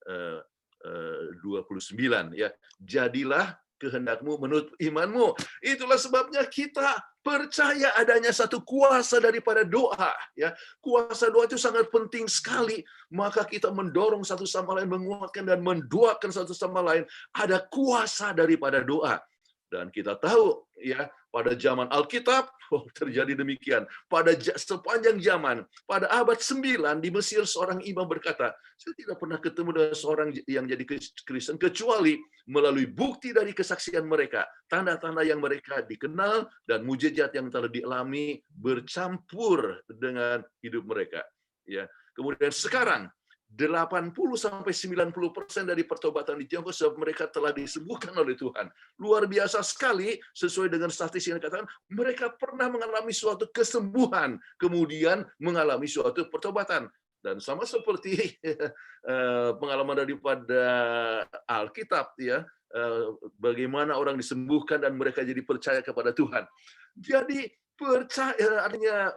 29 ya. Jadilah kehendakmu menurut imanmu. Itulah sebabnya kita percaya adanya satu kuasa daripada doa ya. Kuasa doa itu sangat penting sekali. Maka kita mendorong satu sama lain, menguatkan dan mendoakan satu sama lain. Ada kuasa daripada doa. Dan kita tahu ya, pada zaman Alkitab terjadi demikian. Pada sepanjang zaman, pada abad 9 di Mesir seorang imam berkata, saya tidak pernah ketemu dengan seorang yang jadi Kristen kecuali melalui bukti dari kesaksian mereka, tanda-tanda yang mereka dikenal dan mujizat yang telah dialami bercampur dengan hidup mereka. Ya, kemudian sekarang 80-90% dari pertobatan di Tiongkok sebab mereka telah disembuhkan oleh Tuhan. Luar biasa sekali, sesuai dengan statistik yang dikatakan, mereka pernah mengalami suatu kesembuhan, kemudian mengalami suatu pertobatan. Dan sama seperti pengalaman daripada Alkitab, ya, bagaimana orang disembuhkan dan mereka jadi percaya kepada Tuhan. Jadi percaya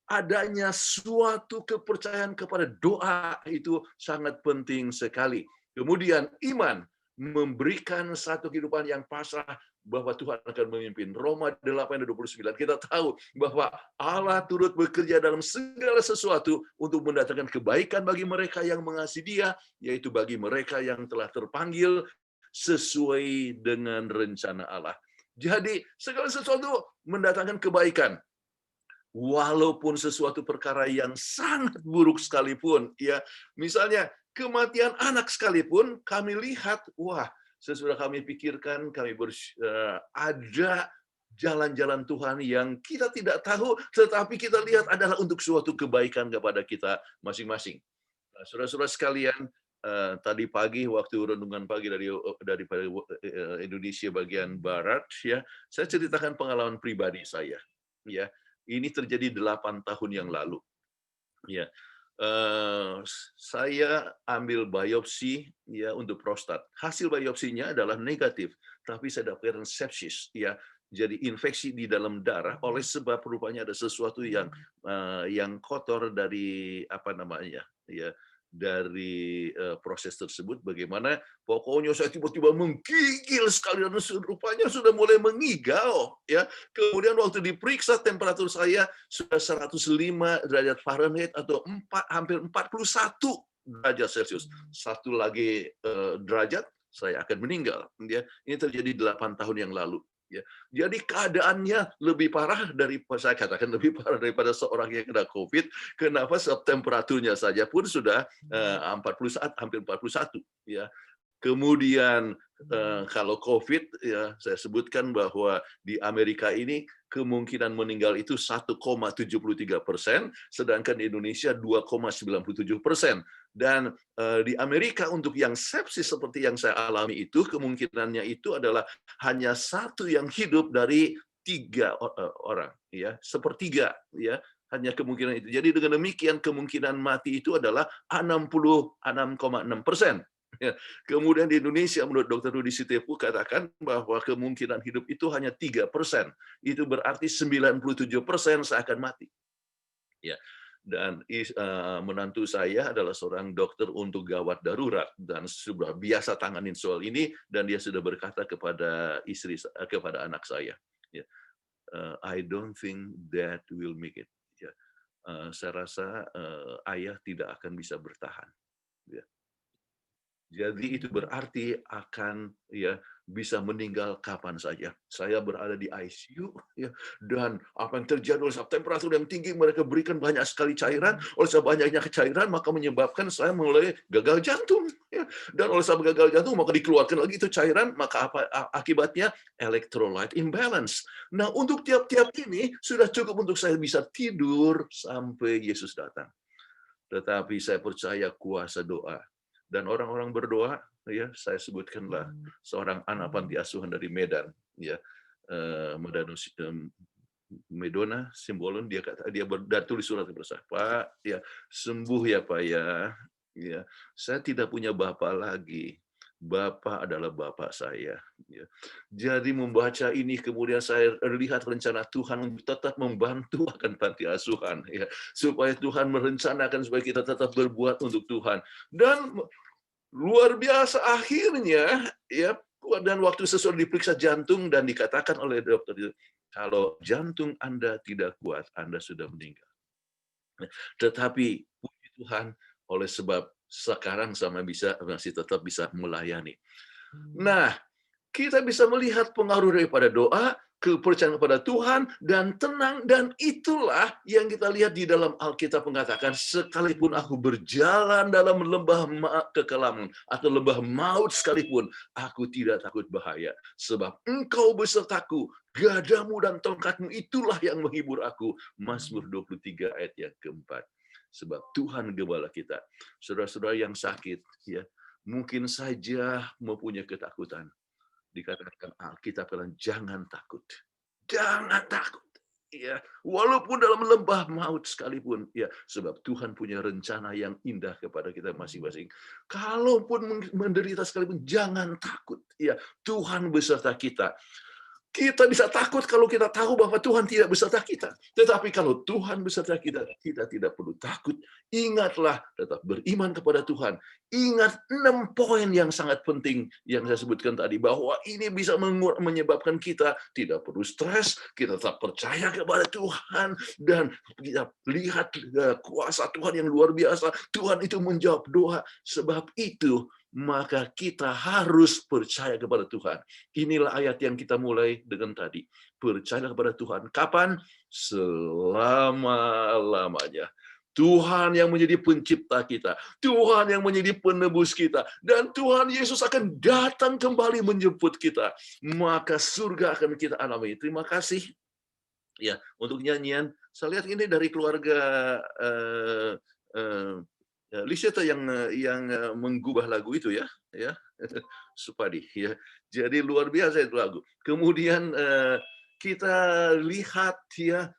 adanya suatu kepercayaan kepada doa itu sangat penting sekali. Kemudian iman memberikan satu kehidupan yang pasrah bahwa Tuhan akan memimpin. Roma 8:29 kita tahu bahwa Allah turut bekerja dalam segala sesuatu untuk mendatangkan kebaikan bagi mereka yang mengasihi Dia, yaitu bagi mereka yang telah terpanggil sesuai dengan rencana Allah. Jadi segala sesuatu mendatangkan kebaikan. Walaupun sesuatu perkara yang sangat buruk sekalipun, ya, misalnya kematian anak sekalipun, kami lihat, wah, sesudah kami pikirkan, ada jalan-jalan Tuhan yang kita tidak tahu, tetapi kita lihat adalah untuk suatu kebaikan kepada kita masing-masing. Nah, saudara-saudara sekalian, tadi pagi waktu renungan pagi daripada Indonesia bagian barat, ya, saya ceritakan pengalaman pribadi saya, ya. Ini terjadi 8 tahun yang lalu. Ya, saya ambil biopsi ya untuk prostat. Hasil biopsinya adalah negatif, tapi saya dapatkan sepsis. Ya, jadi infeksi di dalam darah oleh sebab rupanya ada sesuatu yang kotor dari dari proses tersebut. Bagaimana pokoknya saya tiba-tiba menggigil sekali dan rupanya sudah mulai mengigau, ya. Kemudian waktu diperiksa temperatur saya sudah 105 derajat Fahrenheit atau hampir 41 derajat Celcius. Satu lagi derajat saya akan meninggal, ya. Ini terjadi 8 tahun yang lalu. Ya. Jadi keadaannya lebih parah daripada seorang yang kena COVID. Kenapa? Sebab temperaturnya saja pun sudah 40 saat, hampir 41. Ya. Kemudian kalau COVID, ya, saya sebutkan bahwa di Amerika ini kemungkinan meninggal itu 1,73%, sedangkan di Indonesia 2,97%. Dan di Amerika untuk yang sepsis seperti yang saya alami itu, kemungkinannya itu adalah hanya 1 yang hidup dari 3 orang, ya, sepertiga, ya, hanya kemungkinan itu. Jadi dengan demikian kemungkinan mati itu adalah 66,6%. Ya. Kemudian di Indonesia menurut Dr. Rudi Sitepu katakan bahwa kemungkinan hidup itu hanya 3%. Itu berarti 97% saya akan mati. Ya. Dan menantu saya adalah seorang dokter untuk gawat darurat dan sudah biasa tanganin soal ini, dan dia sudah berkata kepada kepada anak saya, ya, I don't think that will make it. Ya. Saya rasa ayah tidak akan bisa bertahan. Ya. Jadi itu berarti akan, ya, bisa meninggal kapan saja. Saya berada di ICU, ya, dan apa yang terjadi oleh sebab temperatur yang tinggi, mereka berikan banyak sekali cairan. Oleh sebab banyaknya cairan maka menyebabkan saya mulai gagal jantung, ya. Dan oleh sebab gagal jantung maka dikeluarkan lagi itu cairan, maka apa akibatnya? Electrolyte imbalance. Nah, untuk tiap-tiap ini sudah cukup untuk saya bisa tidur sampai Yesus datang. Tetapi saya percaya kuasa doa. Dan orang-orang berdoa, ya, saya sebutkanlah seorang anak panti asuhan dari Medan, ya, Medona Simbolon, dia tulis surat kepada saya, Pak, ya, sembuh ya Pak ya, ya, saya tidak punya bapak lagi Bapa adalah Bapa saya. Ya. Jadi membaca ini kemudian saya lihat rencana Tuhan untuk tetap membantu akan panti asuhan, ya, supaya Tuhan merencanakan supaya kita tetap berbuat untuk Tuhan. Dan luar biasa akhirnya, ya, dan waktu seseorang diperiksa jantung dan dikatakan oleh dokter itu, kalau jantung Anda tidak kuat, Anda sudah meninggal. Tetapi puji Tuhan, oleh sebab sekarang masih tetap bisa melayani. Nah, kita bisa melihat pengaruh daripada doa, kepercayaan kepada Tuhan, dan tenang, dan itulah yang kita lihat di dalam Alkitab mengatakan, sekalipun aku berjalan dalam lembah kekelaman atau lembah maut sekalipun, aku tidak takut bahaya, sebab Engkau besertaku, gadamu dan tongkatmu itulah yang menghibur aku. Mazmur 23 ayat yang keempat. Sebab Tuhan gembala kita. Saudara-saudara yang sakit, ya, mungkin saja mempunyai ketakutan. Dikatakan Alkitab bilang jangan takut. Jangan takut. Ya, walaupun dalam lembah maut sekalipun, ya, sebab Tuhan punya rencana yang indah kepada kita masing-masing. Kalaupun menderita sekalipun jangan takut. Ya, Tuhan beserta kita. Kita bisa takut kalau kita tahu bahwa Tuhan tidak beserta kita. Tetapi kalau Tuhan beserta kita, kita tidak perlu takut. Ingatlah, tetap beriman kepada Tuhan. Ingat 6 poin yang sangat penting yang saya sebutkan tadi. Bahwa ini bisa menyebabkan kita tidak perlu stres, kita tetap percaya kepada Tuhan. Dan kita lihat kuasa Tuhan yang luar biasa. Tuhan itu menjawab doa. Sebab itu, maka kita harus percaya kepada Tuhan. Inilah ayat yang kita mulai dengan tadi. Percaya kepada Tuhan. Kapan? Selama-lamanya. Tuhan yang menjadi pencipta kita. Tuhan yang menjadi penebus kita. Dan Tuhan Yesus akan datang kembali menjemput kita. Maka surga akan kita alami. Terima kasih. Ya, untuk nyanyian. Saya lihat ini dari keluarga Liseta yang menggubah lagu itu, ya Supadi, ya. Jadi luar biasa itu lagu. Kemudian kita lihat, ya,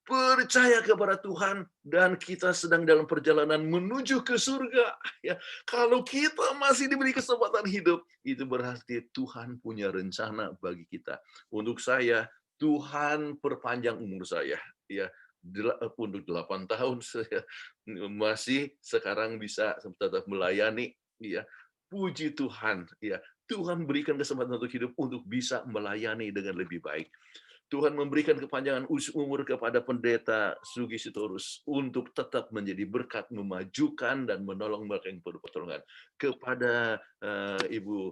percaya kepada Tuhan dan kita sedang dalam perjalanan menuju ke surga. Ya, kalau kita masih diberi kesempatan hidup, itu berarti Tuhan punya rencana bagi kita. Untuk saya, Tuhan perpanjang umur saya. Ya. Untuk 8 tahun saya masih sekarang bisa tetap melayani, ya. Puji Tuhan, ya. Tuhan berikan kesempatan untuk hidup untuk bisa melayani dengan lebih baik. Tuhan memberikan kepanjangan umur kepada pendeta Sugi Sitorus untuk tetap menjadi berkat, memajukan dan menolong mereka yang perlu pertolongan. Kepada Ibu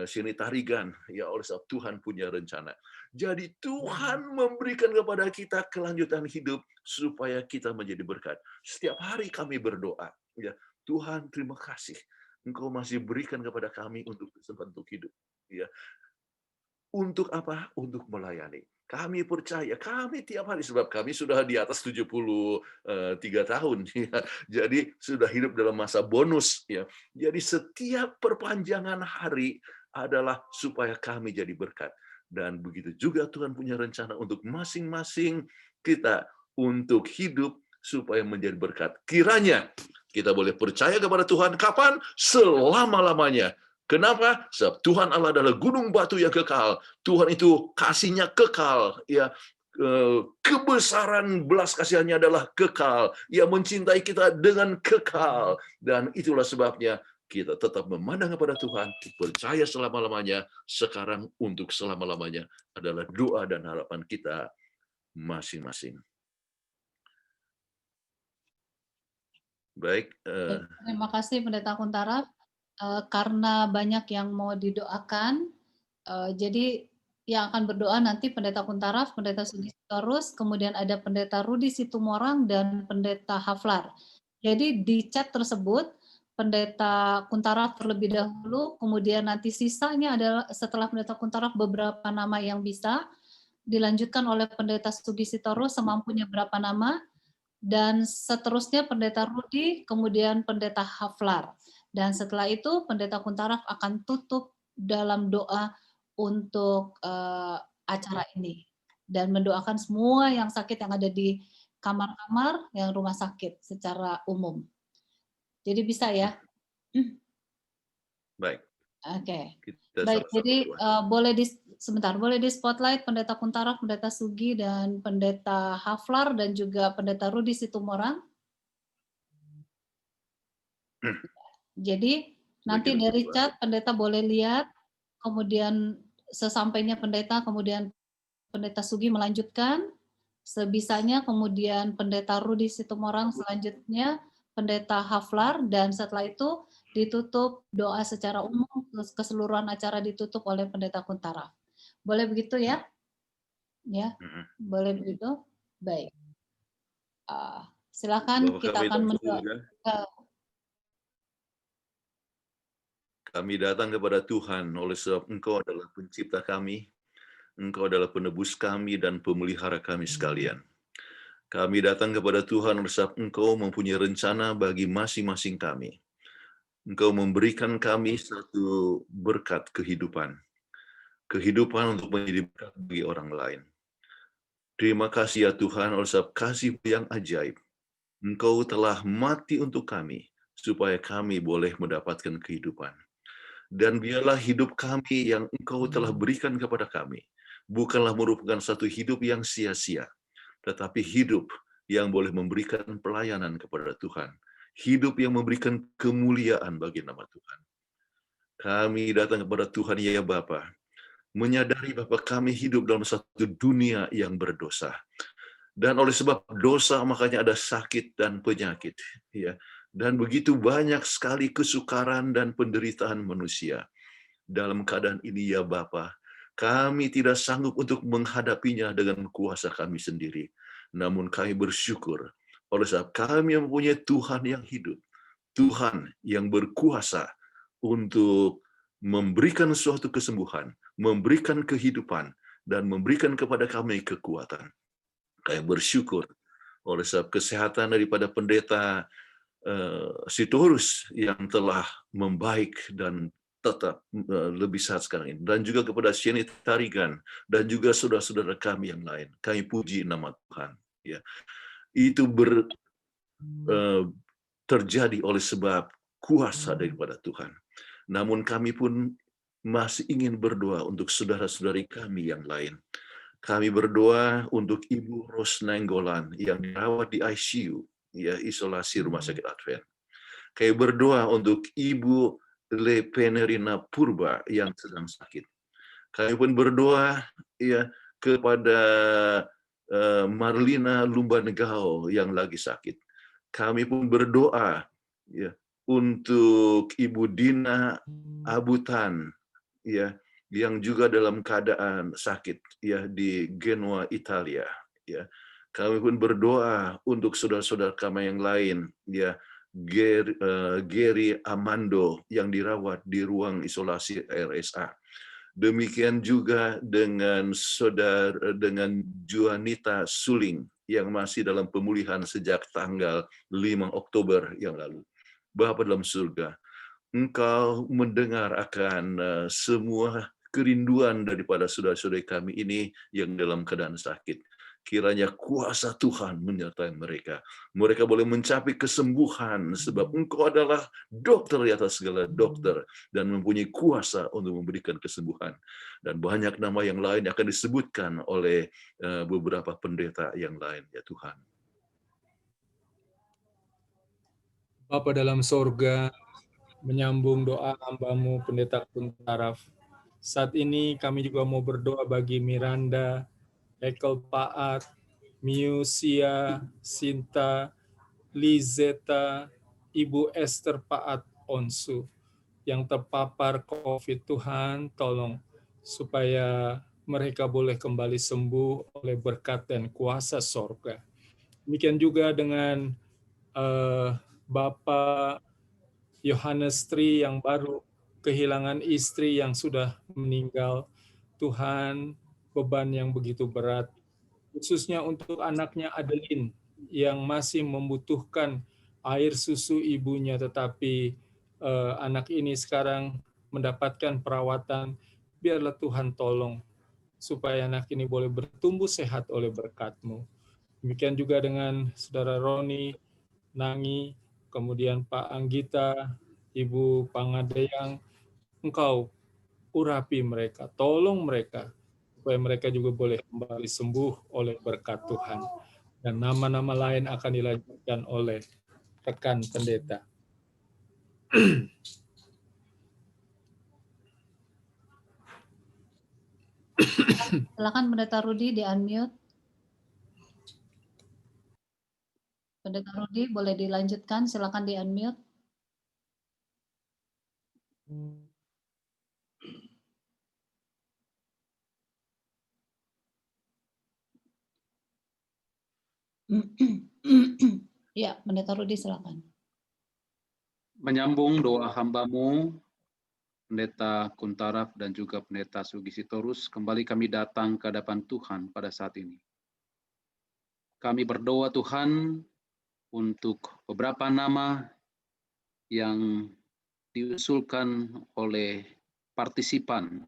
Sini Tarigan, ya, oleh sebab Tuhan punya rencana. Jadi Tuhan memberikan kepada kita kelanjutan hidup supaya kita menjadi berkat. Setiap hari kami berdoa, ya, Tuhan terima kasih Engkau masih berikan kepada kami untuk kesempatan untuk hidup, ya. Untuk apa? Untuk melayani. Kami percaya, kami tiap hari, sebab kami sudah di atas 73 tahun. Ya. Jadi sudah hidup dalam masa bonus. Ya. Jadi setiap perpanjangan hari adalah supaya kami jadi berkat. Dan begitu juga Tuhan punya rencana untuk masing-masing kita untuk hidup supaya menjadi berkat. Kiranya kita boleh percaya kepada Tuhan kapan? Selama-lamanya. Kenapa? Sebab Tuhan Allah adalah gunung batu yang kekal. Tuhan itu kasihnya kekal. Ya, kebesaran belas kasihannya adalah kekal. Ia mencintai kita dengan kekal. Dan itulah sebabnya kita tetap memandang kepada Tuhan, percaya selama-lamanya, sekarang untuk selama-lamanya adalah doa dan harapan kita masing-masing. Baik. Terima kasih Pendeta Kuntaraf. Karena banyak yang mau didoakan, jadi yang akan berdoa nanti Pendeta Kuntaraf, Pendeta Sugi Sitorus, kemudian ada Pendeta Rudi Situmorang, dan Pendeta Haflar. Jadi di chat tersebut, Pendeta Kuntaraf terlebih dahulu, kemudian nanti sisanya adalah setelah Pendeta Kuntaraf beberapa nama yang bisa, dilanjutkan oleh Pendeta Sugi Sitorus semampunya berapa nama, dan seterusnya Pendeta Rudi, kemudian Pendeta Haflar. Dan setelah itu Pendeta Kuntaraf akan tutup dalam doa untuk acara ini. Dan mendoakan semua yang sakit yang ada di kamar-kamar, yang rumah sakit secara umum. Jadi bisa, ya? Baik. Oke. Kita Baik, sama-sama jadi berdoa. boleh di spotlight Pendeta Kuntara, Pendeta Sugi, dan Pendeta Haflar, dan juga Pendeta Rudi Situmorang. Jadi nanti Bagi dari berdua. chat Pendeta boleh lihat, kemudian sesampainya Pendeta, kemudian Pendeta Sugi melanjutkan, sebisanya kemudian Pendeta Rudi Situmorang selanjutnya, Pendeta Haflar, dan setelah itu ditutup doa secara umum, keseluruhan acara ditutup oleh Pendeta Kuntara. Boleh begitu ya? Ya, boleh begitu? Baik. Silakan, Bapa kita kami akan dalam mendoa. surga, kami datang kepada Tuhan oleh sebab Engkau adalah pencipta kami, Engkau adalah penebus kami dan pemelihara kami sekalian. Kami datang kepada Tuhan oleh sebab Engkau mempunyai rencana bagi masing-masing kami. Engkau memberikan kami satu berkat kehidupan. Kehidupan untuk menjadi berkat bagi orang lain. Terima kasih ya Tuhan oleh sebab kasih yang ajaib. Engkau telah mati untuk kami, supaya kami boleh mendapatkan kehidupan. Dan biarlah hidup kami yang Engkau telah berikan kepada kami, bukanlah merupakan satu hidup yang sia-sia, tetapi hidup yang boleh memberikan pelayanan kepada Tuhan. Hidup yang memberikan kemuliaan bagi nama Tuhan. Kami datang kepada Tuhan ya Bapa, menyadari bahwa kami hidup dalam satu dunia yang berdosa. Dan oleh sebab dosa makanya ada sakit dan penyakit, ya. Dan begitu banyak sekali kesukaran dan penderitaan manusia. Dalam keadaan ini ya Bapa, kami tidak sanggup untuk menghadapinya dengan kuasa kami sendiri. Namun kami bersyukur oleh sebab kami mempunyai Tuhan yang hidup, Tuhan yang berkuasa untuk memberikan suatu kesembuhan, memberikan kehidupan, dan memberikan kepada kami kekuatan. Kami bersyukur oleh sebab kesehatan daripada pendeta Sitorus yang telah membaik dan tetap lebih sehat sekarang ini. Dan juga kepada Sheni Tarigan dan juga saudara-saudara kami yang lain. Kami puji nama Tuhan. Ya. Itu terjadi oleh sebab kuasa daripada Tuhan. Namun kami pun masih ingin berdoa untuk saudara-saudari kami yang lain. Kami berdoa untuk Ibu Ros Nainggolan yang dirawat di ICU, ya, isolasi Rumah Sakit Advent. Kami berdoa untuk Ibu Le Penerina Purba yang sedang sakit. Kami pun berdoa ya kepada Marlina Lumbanegao yang lagi sakit. Kami pun berdoa ya untuk Ibu Dina Abutan ya yang juga dalam keadaan sakit ya di Genoa, Italia ya. Kami pun berdoa untuk saudara-saudara kami yang lain ya, Gary Amando yang dirawat di ruang isolasi RSA. Demikian juga dengan dengan Juanita Suling yang masih dalam pemulihan sejak tanggal 5 Oktober yang lalu. Bapa dalam surga, Engkau mendengar akan semua kerinduan daripada saudara-saudari kami ini yang dalam keadaan sakit. Kiranya kuasa Tuhan menyertai mereka. Mereka boleh mencapai kesembuhan sebab Engkau adalah dokter di atas segala dokter dan mempunyai kuasa untuk memberikan kesembuhan. Dan banyak nama yang lain akan disebutkan oleh beberapa pendeta yang lain, ya Tuhan. Bapa dalam sorga, menyambung doa hamba-Mu Pendeta Kuntara. Saat ini kami juga mau berdoa bagi Miranda, Ekel Paat, Miusia, Sinta, Lizeta, Ibu Esther Paat Onsu yang terpapar COVID. Tuhan, tolong supaya mereka boleh kembali sembuh oleh berkat dan kuasa sorga. Demikian juga dengan Bapak Yohanes Tri yang baru kehilangan istri yang sudah meninggal. Tuhan, beban yang begitu berat, khususnya untuk anaknya Adeline yang masih membutuhkan air susu ibunya, tetapi anak ini sekarang mendapatkan perawatan. Biarlah Tuhan tolong supaya anak ini boleh bertumbuh sehat oleh berkat-Mu. Demikian juga dengan Saudara Roni, Nangi, kemudian Pak Anggita, Ibu Pangadeyang, Engkau urapi mereka, tolong mereka, supaya mereka juga boleh kembali sembuh oleh berkat Tuhan. Dan nama-nama lain akan dilanjutkan oleh rekan pendeta. Silakan Pendeta Rudi di-unmute. Pendeta Rudi boleh dilanjutkan, silakan di-unmute. Ya, Pendeta Rudi silakan. Menyambung doa hamba-Mu, Pendeta Kuntaraf dan juga Pendeta Sugi Sitorus, kembali kami datang ke hadapan Tuhan pada saat ini. Kami berdoa Tuhan untuk beberapa nama yang diusulkan oleh partisipan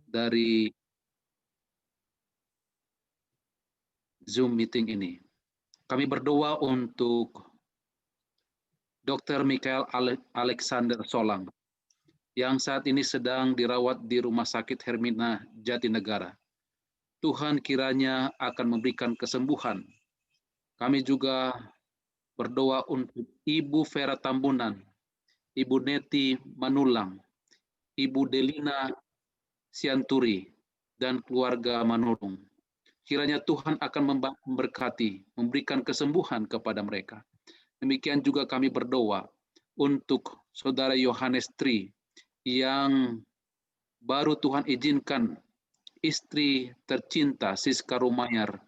dari Zoom meeting ini. Kami berdoa untuk Dr. Michael Alexander Solang yang saat ini sedang dirawat di Rumah Sakit Hermina Jatinegara. Tuhan kiranya akan memberikan kesembuhan. Kami juga berdoa untuk Ibu Vera Tambunan, Ibu Neti Manulang, Ibu Delina Sianturi, dan keluarga Manurung. Kiranya Tuhan akan memberkati, memberikan kesembuhan kepada mereka. Demikian juga kami berdoa untuk Saudara Yohanes Tri yang baru Tuhan izinkan istri tercinta Siska Rumayar.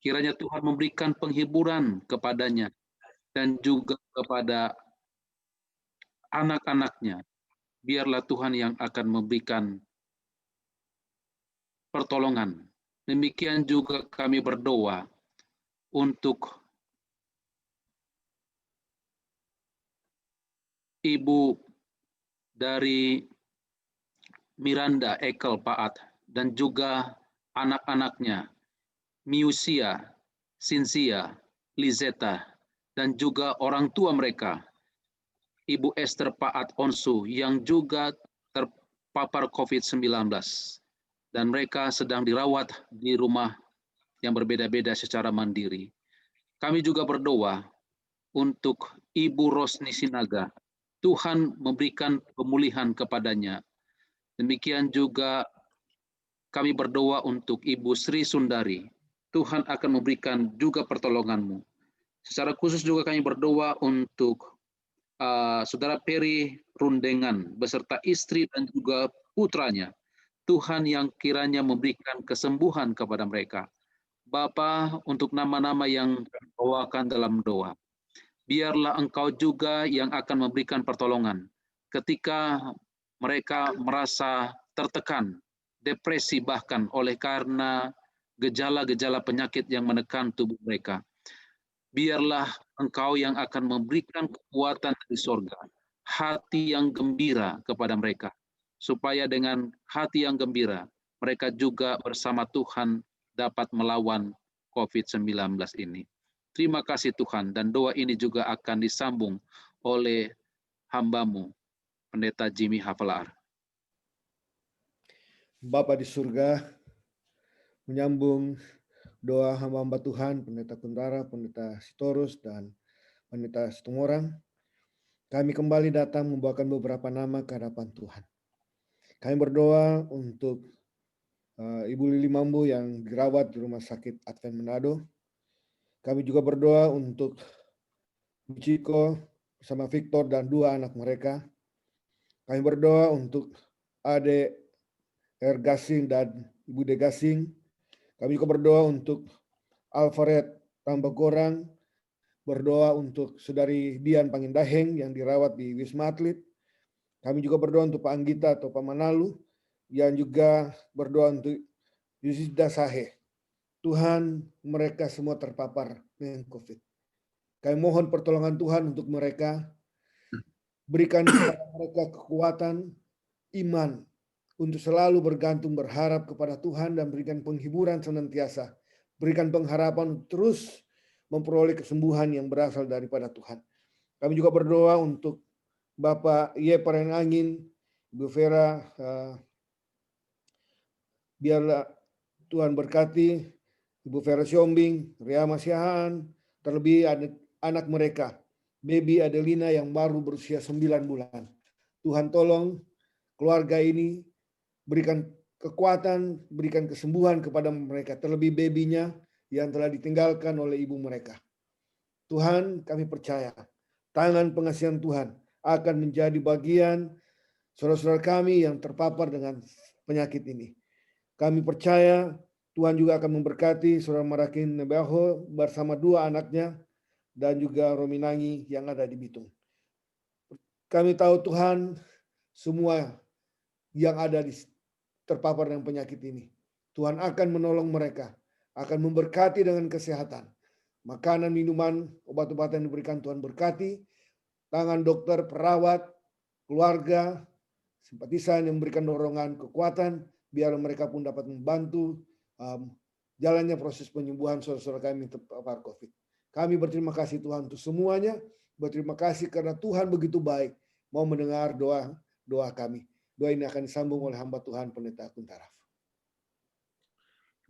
Kiranya Tuhan memberikan penghiburan kepadanya dan juga kepada anak-anaknya. Biarlah Tuhan yang akan memberikan pertolongan. Demikian juga kami berdoa untuk Ibu dari Miranda Ekel Paat dan juga anak-anaknya Miusia, Sinsia, Lizeta, dan juga orang tua mereka Ibu Esther Paat Onsu yang juga terpapar COVID-19 dan mereka sedang dirawat di rumah yang berbeda-beda secara mandiri. Kami juga berdoa untuk Ibu Rosni Sinaga. Tuhan memberikan pemulihan kepadanya. Demikian juga kami berdoa untuk Ibu Sri Sundari. Tuhan akan memberikan juga pertolongan-Mu. Secara khusus juga kami berdoa untuk Saudara Peri Rundengan beserta istri dan juga putranya. Tuhan yang kiranya memberikan kesembuhan kepada mereka. Bapa, untuk nama-nama yang dibawakan dalam doa, biarlah Engkau juga yang akan memberikan pertolongan ketika mereka merasa tertekan, depresi bahkan oleh karena gejala-gejala penyakit yang menekan tubuh mereka. Biarlah Engkau yang akan memberikan kekuatan dari sorga, hati yang gembira kepada mereka, supaya dengan hati yang gembira, mereka juga bersama Tuhan dapat melawan COVID-19 ini. Terima kasih Tuhan, dan doa ini juga akan disambung oleh hamba-Mu, Pendeta Jimmy Hafelaar. Bapa di surga, menyambung doa hamba-hamba Tuhan, Pendeta Kuntara, Pendeta Sitorus, dan Pendeta Situmorang, kami kembali datang membawakan beberapa nama ke hadapan Tuhan. Kami berdoa untuk Ibu Lili Mambu yang dirawat di Rumah Sakit Advent Manado. Kami juga berdoa untuk Ciko bersama Victor dan 2 anak mereka. Kami berdoa untuk Ade R. Gasing dan Ibu De Gasing. Kami juga berdoa untuk Alfred Tambagorang, berdoa untuk Saudari Dian Pangindaheng yang dirawat di Wisma Atlet. Kami juga berdoa untuk Pak Anggita atau Pak Manalu, yang juga berdoa untuk Yusida Sahe. Tuhan, mereka semua terpapar dengan COVID. Kami mohon pertolongan Tuhan untuk mereka. Berikan kepada mereka kekuatan, iman, untuk selalu bergantung berharap kepada Tuhan dan berikan penghiburan senantiasa. Berikan pengharapan untuk terus memperoleh kesembuhan yang berasal daripada Tuhan. Kami juga berdoa untuk Bapak Ye Parengangin, Ibu Vera, biarlah Tuhan berkati Ibu Vera Siombing, Ria Masiahan, terlebih anak mereka, baby Adelina yang baru berusia 9 bulan. Tuhan tolong keluarga ini, berikan kekuatan, berikan kesembuhan kepada mereka, terlebih babynya yang telah ditinggalkan oleh ibu mereka. Tuhan, kami percaya tangan pengasihan Tuhan akan menjadi bagian saudara-saudara kami yang terpapar dengan penyakit ini. Kami percaya Tuhan juga akan memberkati saudara Marakin Nebaho bersama 2 anaknya dan juga Rominangi yang ada di Bitung. Kami tahu Tuhan, semua yang ada terpapar dengan penyakit ini, Tuhan akan menolong mereka, akan memberkati dengan kesehatan. Makanan, minuman, obat-obatan yang diberikan Tuhan berkati. Tangan dokter, perawat, keluarga, simpatisan yang memberikan dorongan, kekuatan, biar mereka pun dapat membantu jalannya proses penyembuhan saudara-saudara kami yang terpapar COVID. Kami berterima kasih Tuhan untuk semuanya. Berterima kasih karena Tuhan begitu baik mau mendengar doa kami. Doa ini akan disambung oleh hamba Tuhan Pendeta Kuntaraf.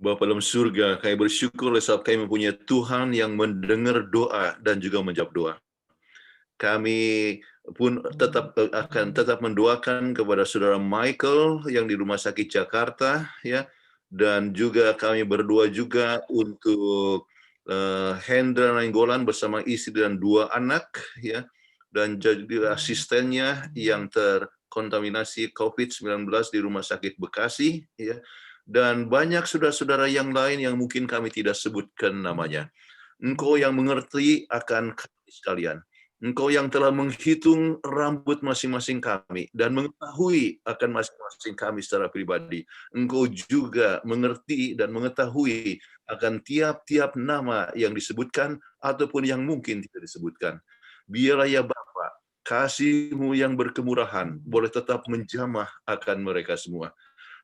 Bapa dalam surga, kami bersyukur oleh sebab kami mempunyai Tuhan yang mendengar doa dan juga menjawab doa. Kami pun akan tetap mendoakan kepada saudara Michael yang di Rumah Sakit Jakarta, ya, dan juga kami berdoa juga untuk Hendra Nainggolan bersama istri dan 2 anak, ya, dan juga asistennya yang terkontaminasi COVID-19 di Rumah Sakit Bekasi, ya. Dan banyak saudara-saudara yang lain yang mungkin kami tidak sebutkan namanya. Engkau yang mengerti akan kami sekalian. Engkau yang telah menghitung rambut masing-masing kami dan mengetahui akan masing-masing kami secara pribadi. Engkau juga mengerti dan mengetahui akan tiap-tiap nama yang disebutkan ataupun yang mungkin tidak disebutkan. Biarlah ya Bapa, kasih-Mu yang berkemurahan boleh tetap menjamah akan mereka semua.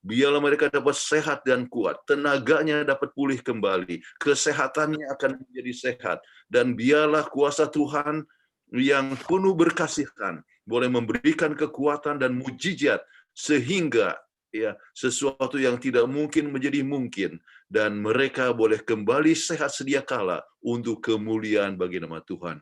Biarlah mereka dapat sehat dan kuat, tenaganya dapat pulih kembali, kesehatannya akan menjadi sehat, dan biarlah kuasa Tuhan yang penuh berkasihan boleh memberikan kekuatan dan mujizat sehingga ya sesuatu yang tidak mungkin menjadi mungkin dan mereka boleh kembali sehat sedia kala untuk kemuliaan bagi nama Tuhan.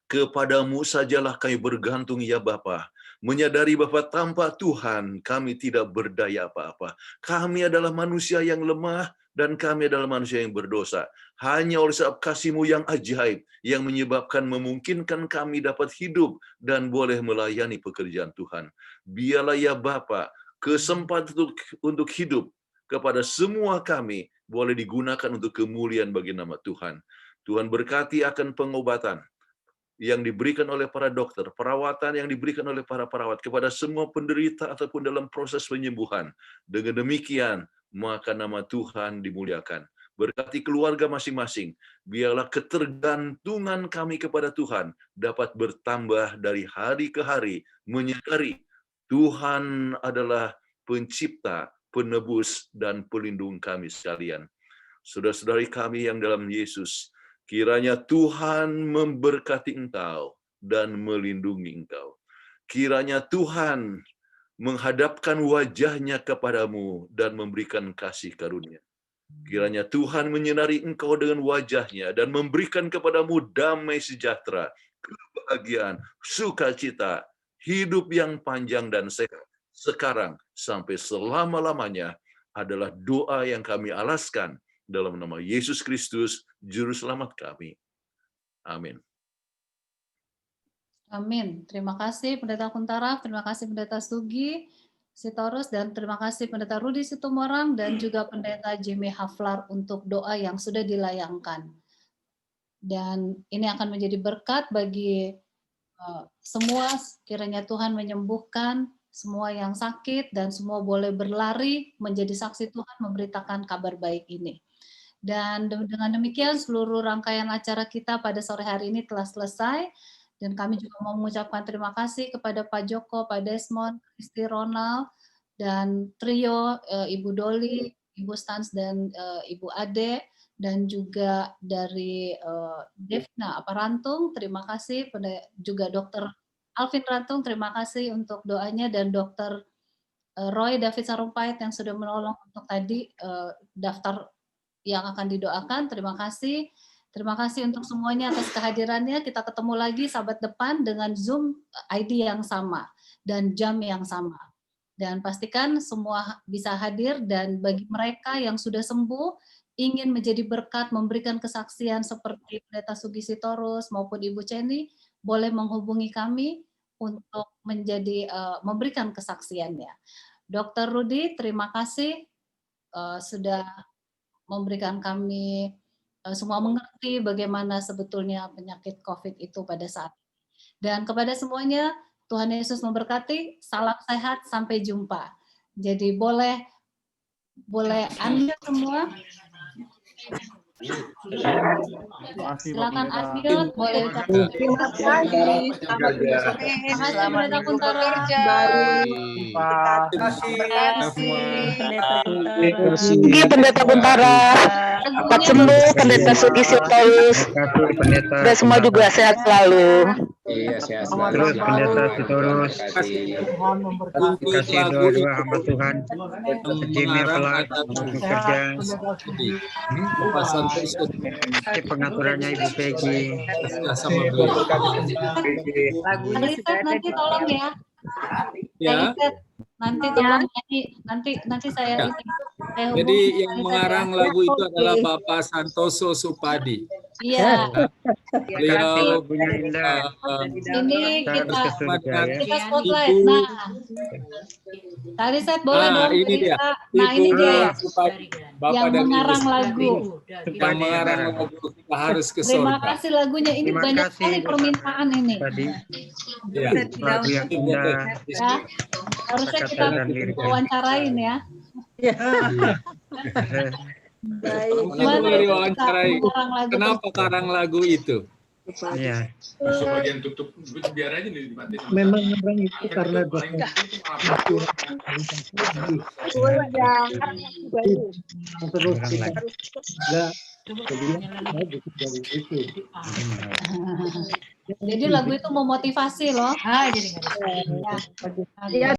Kepadamu sajalah kami bergantung ya Bapa. Menyadari bahwa tanpa Tuhan kami tidak berdaya apa-apa. Kami adalah manusia yang lemah dan kami adalah manusia yang berdosa. Hanya oleh sebab kasih-Mu yang ajaib yang menyebabkan memungkinkan kami dapat hidup dan boleh melayani pekerjaan Tuhan. Biarlah ya Bapa, kesempatan untuk hidup kepada semua kami boleh digunakan untuk kemuliaan bagi nama Tuhan. Tuhan berkati akan pengobatan yang diberikan oleh para dokter, perawatan yang diberikan oleh para perawat kepada semua penderita ataupun dalam proses penyembuhan. Dengan demikian, maka nama Tuhan dimuliakan. Berkati keluarga masing-masing, biarlah ketergantungan kami kepada Tuhan dapat bertambah dari hari ke hari, menyadari Tuhan adalah pencipta, penebus, dan pelindung kami sekalian. Saudara-saudari kami yang dalam Yesus, kiranya Tuhan memberkati engkau dan melindungi engkau. Kiranya Tuhan menghadapkan wajahnya kepadamu dan memberikan kasih karunia. Kiranya Tuhan menyinari engkau dengan wajahnya dan memberikan kepadamu damai sejahtera, kebahagiaan, sukacita, hidup yang panjang dan sehat. Sekarang sampai selama-lamanya adalah doa yang kami alaskan dalam nama Yesus Kristus, Juru Selamat kami. Amin. Amin. Terima kasih Pendeta Kuntaraf, terima kasih Pendeta Sugi Sitorus, dan terima kasih Pendeta Rudi Situmorang dan juga Pendeta Jimmy Haflar untuk doa yang sudah dilayangkan. Dan ini akan menjadi berkat bagi semua, kiranya Tuhan menyembuhkan semua yang sakit dan semua boleh berlari menjadi saksi Tuhan memberitakan kabar baik ini. Dan dengan demikian seluruh rangkaian acara kita pada sore hari ini telah selesai. Dan kami juga mau mengucapkan terima kasih kepada Pak Joko, Pak Desmond, Kristi Ronald, dan trio Ibu Doli, Ibu Stans, dan Ibu Ade, dan juga dari Devna Aparantung. Terima kasih juga Dr. Alvin Rantung, terima kasih untuk doanya, dan Dr. Roy David Sarumpait yang sudah menolong untuk tadi daftar yang akan didoakan. Terima kasih. Terima kasih untuk semuanya atas kehadirannya. Kita ketemu lagi sahabat depan dengan Zoom ID yang sama dan jam yang sama. Dan pastikan semua bisa hadir, dan bagi mereka yang sudah sembuh, ingin menjadi berkat, memberikan kesaksian seperti Pendeta Sugi Sitorus maupun Ibu Ceni, boleh menghubungi kami untuk menjadi memberikan kesaksiannya. Dr. Rudi, terima kasih sudah memberikan kami semua mengerti bagaimana sebetulnya penyakit COVID itu pada saat ini. Dan kepada semuanya, Tuhan Yesus memberkati, salam sehat, sampai jumpa. Jadi boleh unmute semua. Silakan unmute, boleh ucapkan terima kasih. Pendeta Kuntara. Tinggi Pendeta Kuntara, cepat sembuh Pendeta Sugi Sitorus, dan semua juga sehat selalu. Iya, sehat selalu. Terus Pendeta Sitorus, kasih doa hamba Tuhan, Jimmy Pelat, bekerja, pengaturannya Ibu Peggy. Lihat nanti tolong ya. Ya. Nanti tolong nanti saya ini. Jadi yang mengarang lagu itu adalah Bapak Santoso Supadi. Iya. Beliau ini kita spotlight. Nah, tadi saya boleh dong. Ini dia. Nah, ini dia ya. Bapak yang mengarang lagu. Yang mengarang lagu kita harus ke surga. Terima kasih lagunya. Ini banyak sekali permintaan ini. Ya. Ya. Harusnya kita wawancarain ya. Kenapa karang lagu itu? Iya. Bagian tutup biar aja nih dimatiin. Memang orang itu karena terus kita jadi lagu itu memotivasi loh. Jadi